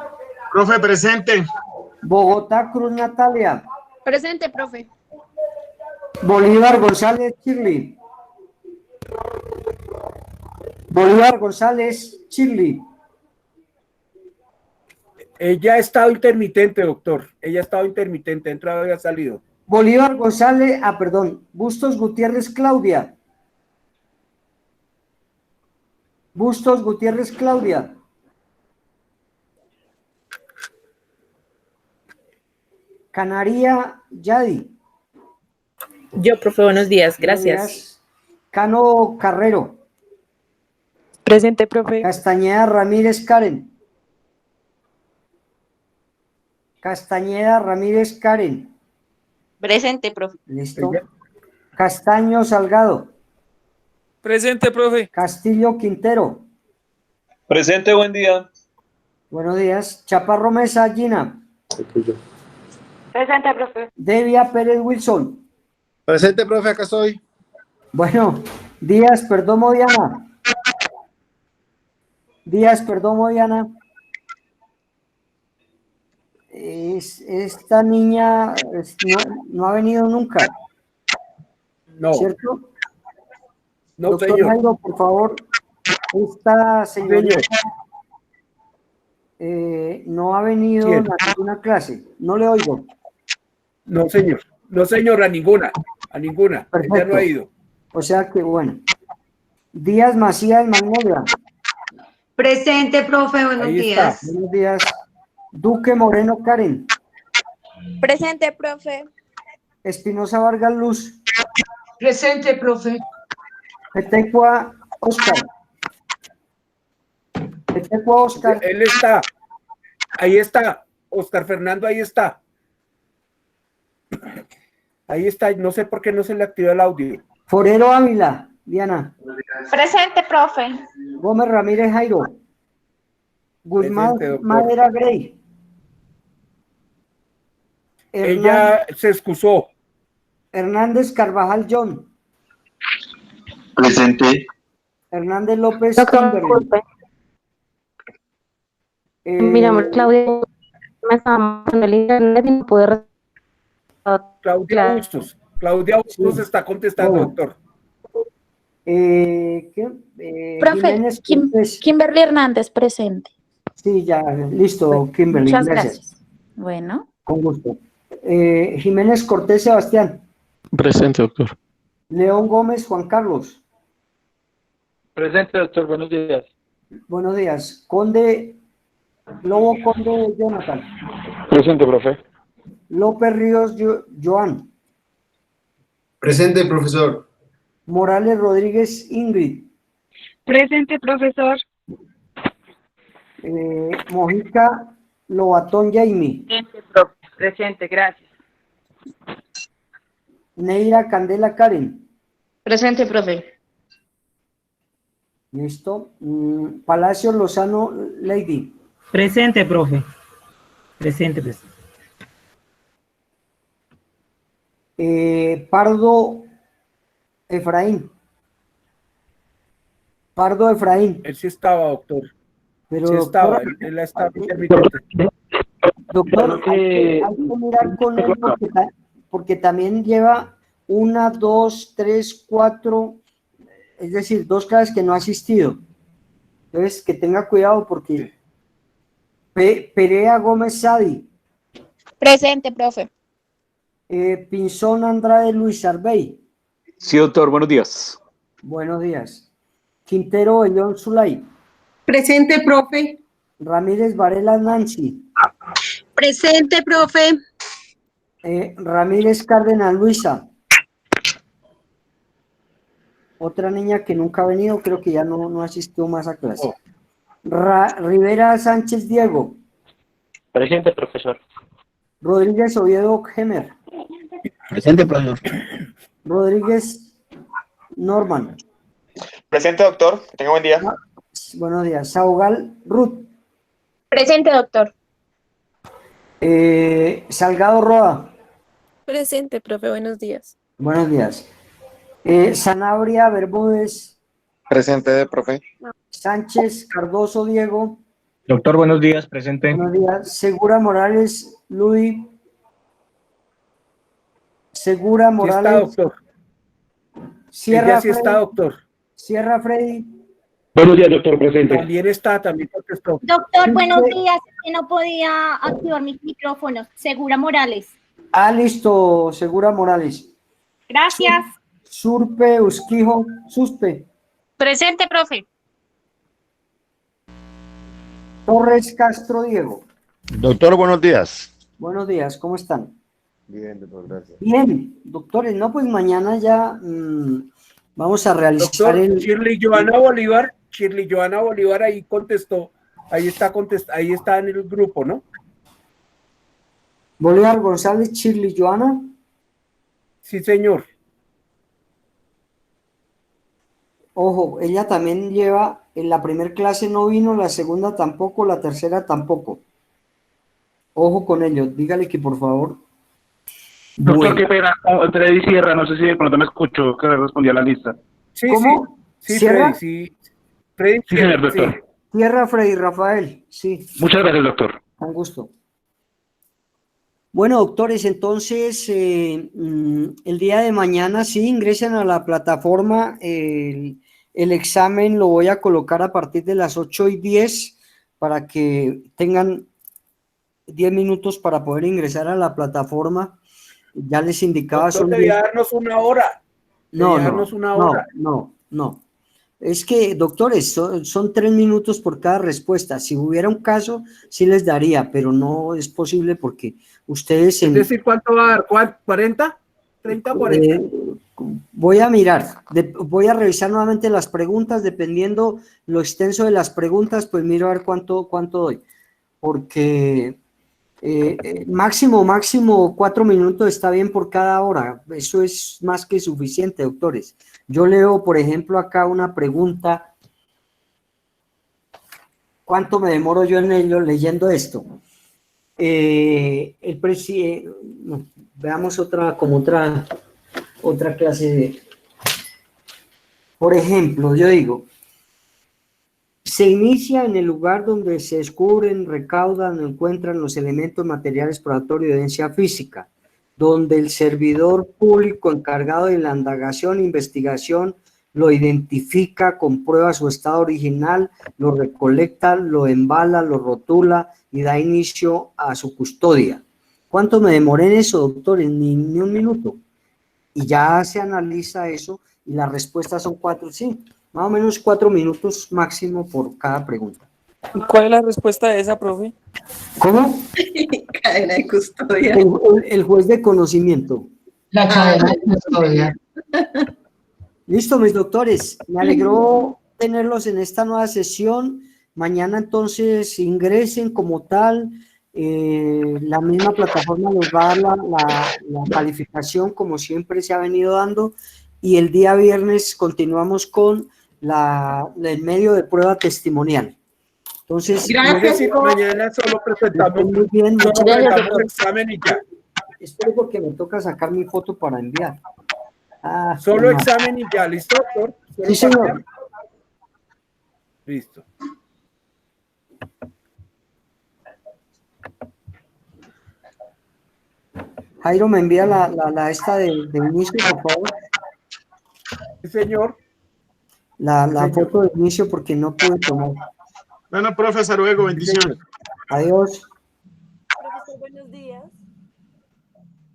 Profe, presente. Bogotá Cruz Natalia. Presente, profe. Bolívar González Chirli. Bolívar González Chirli. Ella ha estado intermitente, doctor. Ella ha estado intermitente, entrado y ha salido. Bolívar González, Bustos Gutiérrez Claudia. Bustos Gutiérrez Claudia. Canaria Yadi. Yo, profe, buenos días, gracias. Buenos días. Cano Carrero. Presente, profe. Castañeda Ramírez Karen. Castañeda Ramírez Karen. Presente, profe. Listo. Castaño Salgado. Presente, profe. Castillo Quintero. Presente, buen día. Buenos días. Chaparro Mesa Gina. Presente, profe. Devia Pérez Wilson. Presente, profe, acá estoy. Bueno, Díaz Perdomo Diana. Díaz Perdomo Diana. Esta niña no ha venido nunca. No. ¿Cierto? No, doctor señor. Jairo, por favor, esta señorita no ha venido a ninguna clase. No le oigo. No, señor. No, señor, a ninguna. Perfecto. Ella no ha ido. O sea que, bueno. Díaz Macías Magnolia. Presente, profe, buenos días. Buenos días. Duque Moreno Karen. Presente, profe. Espinosa Vargas Luz. Presente, profe. Petecua Oscar. Petecua Oscar. Él está. Ahí está. Oscar Fernando, ahí está. Ahí está, no sé por qué no se le activa el audio. Forero Ávila, Diana. Presente, profe. Gómez Ramírez Jairo. Guzmán Presente, doctor. Madera Grey. Ella se excusó. Hernández Carvajal John. Presente. Hernández López Doctor, Kimberly. disculpe. Mi nombre es Claudia. Me estaba mandando el internet y no pude Claudia Bustos. Claudia Bustos Sí. está contestando, Bueno. doctor. Profe, Jiménez Cortés. Kimberly Hernández, presente. Sí, ya, listo, Kimberly. Muchas Gracias. gracias. Bueno. Con gusto. Jiménez Cortés Sebastián. Presente, doctor. León Gómez Juan Carlos. Presente, doctor. Buenos días. Buenos días. Lobo Conde Jonathan. Presente, profe. López Ríos Joan. Presente, profesor. Morales Rodríguez Ingrid. Presente, profesor. Mojica Lobatón Jamie. Presente, profe. Presente, gracias. Neira Candela Karen. Presente, profe. Listo. Palacio Lozano Lady. Presente, profe. Presente, presente. Pardo Efraín. Pardo Efraín. Él sí estaba, doctor. Pero, Sí estaba, doctor, él estaba intermitente. Doctor, hay que mirar con él porque también lleva 1, 2, 3, 4, es decir, 2 clases que no ha asistido. Entonces, que tenga cuidado porque Perea Gómez Sadi. Presente, profe. Pinzón Andrade Luis Arbey. Sí, doctor, buenos días. Buenos días. Quintero Ellón Zulay. Presente, profe. Ramírez Varela Nancy. Presente, profe. Ramírez Cárdenas Luisa. Otra niña que nunca ha venido, creo que ya no asistió más a clase. Rivera Sánchez Diego. Presente, profesor. Rodríguez Oviedo Gemer. Presente, profesor. Rodríguez Norman. Presente, doctor. Que tenga buen día. Buenos días. Saugal Ruth. Presente, doctor. Salgado Roa. Presente, profe. Buenos días. Buenos días. Sanabria Bermúdez. Presente, profe. Sánchez Cardoso Diego. Doctor, buenos días. Presente. Buenos días. Segura Morales Luis. Segura Morales. Sí está, doctor. Sierra Sí está, Freddy. doctor. Sierra Freddy. Buenos días, doctor. Presente. También está, también contestó. Doctor, buenos días. Que no podía activar mi micrófono. Segura Morales. Listo, Segura Morales. Gracias. Surpe Usquijo Suspe. Presente, profe. Torres Castro Diego. Doctor, buenos días. Buenos días, ¿cómo están? Bien, doctor, gracias. Bien, doctores, no, pues mañana ya vamos a realizar Doctor, Shirley Joana Bolívar ahí contestó. Ahí está en el grupo, ¿no? Bolívar González, Shirley Joana. Sí, señor. Ojo, ella también lleva, en la primera clase no vino, la segunda tampoco, la tercera tampoco. Ojo con ello, dígale que por favor. Doctor, qué pena. Freddy Sierra, no sé si de pronto me escuchó que respondí a la lista. Sí, ¿Cómo? Sí, ¿Cierra? Freddy, sí. Freddy, Sí, señor, doctor. Tierra Freddy Rafael, sí. Muchas gracias, doctor. Con gusto. Bueno, doctores, entonces el día de mañana sí ingresen a la plataforma. El examen lo voy a colocar a partir de las 8:10 para que tengan 10 minutos para poder ingresar a la plataforma. Ya les indicaba. Doctor, Son debía 10. darnos una hora. No. Es que, doctores, son 3 minutos por cada respuesta. Si hubiera un caso, sí les daría, pero no es posible porque ustedes... Es decir, ¿cuánto va a dar? ¿40? ¿30 o 40? Voy a mirar, voy a revisar nuevamente las preguntas, dependiendo lo extenso de las preguntas, pues miro a ver cuánto doy. Porque Máximo 4 minutos está bien por cada hora. Eso es más que suficiente, doctores. Yo leo, por ejemplo, acá una pregunta. ¿Cuánto me demoro yo en ello leyendo esto? Veamos otra clase de... Por ejemplo, yo digo, se inicia en el lugar donde se descubren, recaudan o encuentran los elementos materiales probatorios de evidencia física, donde el servidor público encargado de la indagación e investigación lo identifica, comprueba su estado original, lo recolecta, lo embala, lo rotula y da inicio a su custodia. ¿Cuánto me demoré en eso, doctores? Ni un minuto. Y ya se analiza eso y las respuestas son 4, sí, más o menos 4 minutos máximo por cada pregunta. ¿Cuál es la respuesta de esa, profe? ¿Cómo? Cadena de custodia. El juez de conocimiento. La cadena de custodia. Listo, mis doctores. Me alegró tenerlos en esta nueva sesión. Mañana entonces ingresen como tal. La misma plataforma les va a dar la calificación como siempre se ha venido dando. Y el día viernes continuamos con el medio de prueba testimonial. Entonces, gracias. Mañana solo presentamos, muy bien, muchas presentamos el examen y ya. Espero porque me toca sacar mi foto para enviar. Solo examen y ya, ¿listo, doctor? Sí, señor. Listo. Jairo, ¿me envía la esta de inicio, por favor? Sí, señor. La foto de inicio porque no pude tomar. Bueno, profe, hasta luego, bendiciones. Adiós. Profesor, buenos días.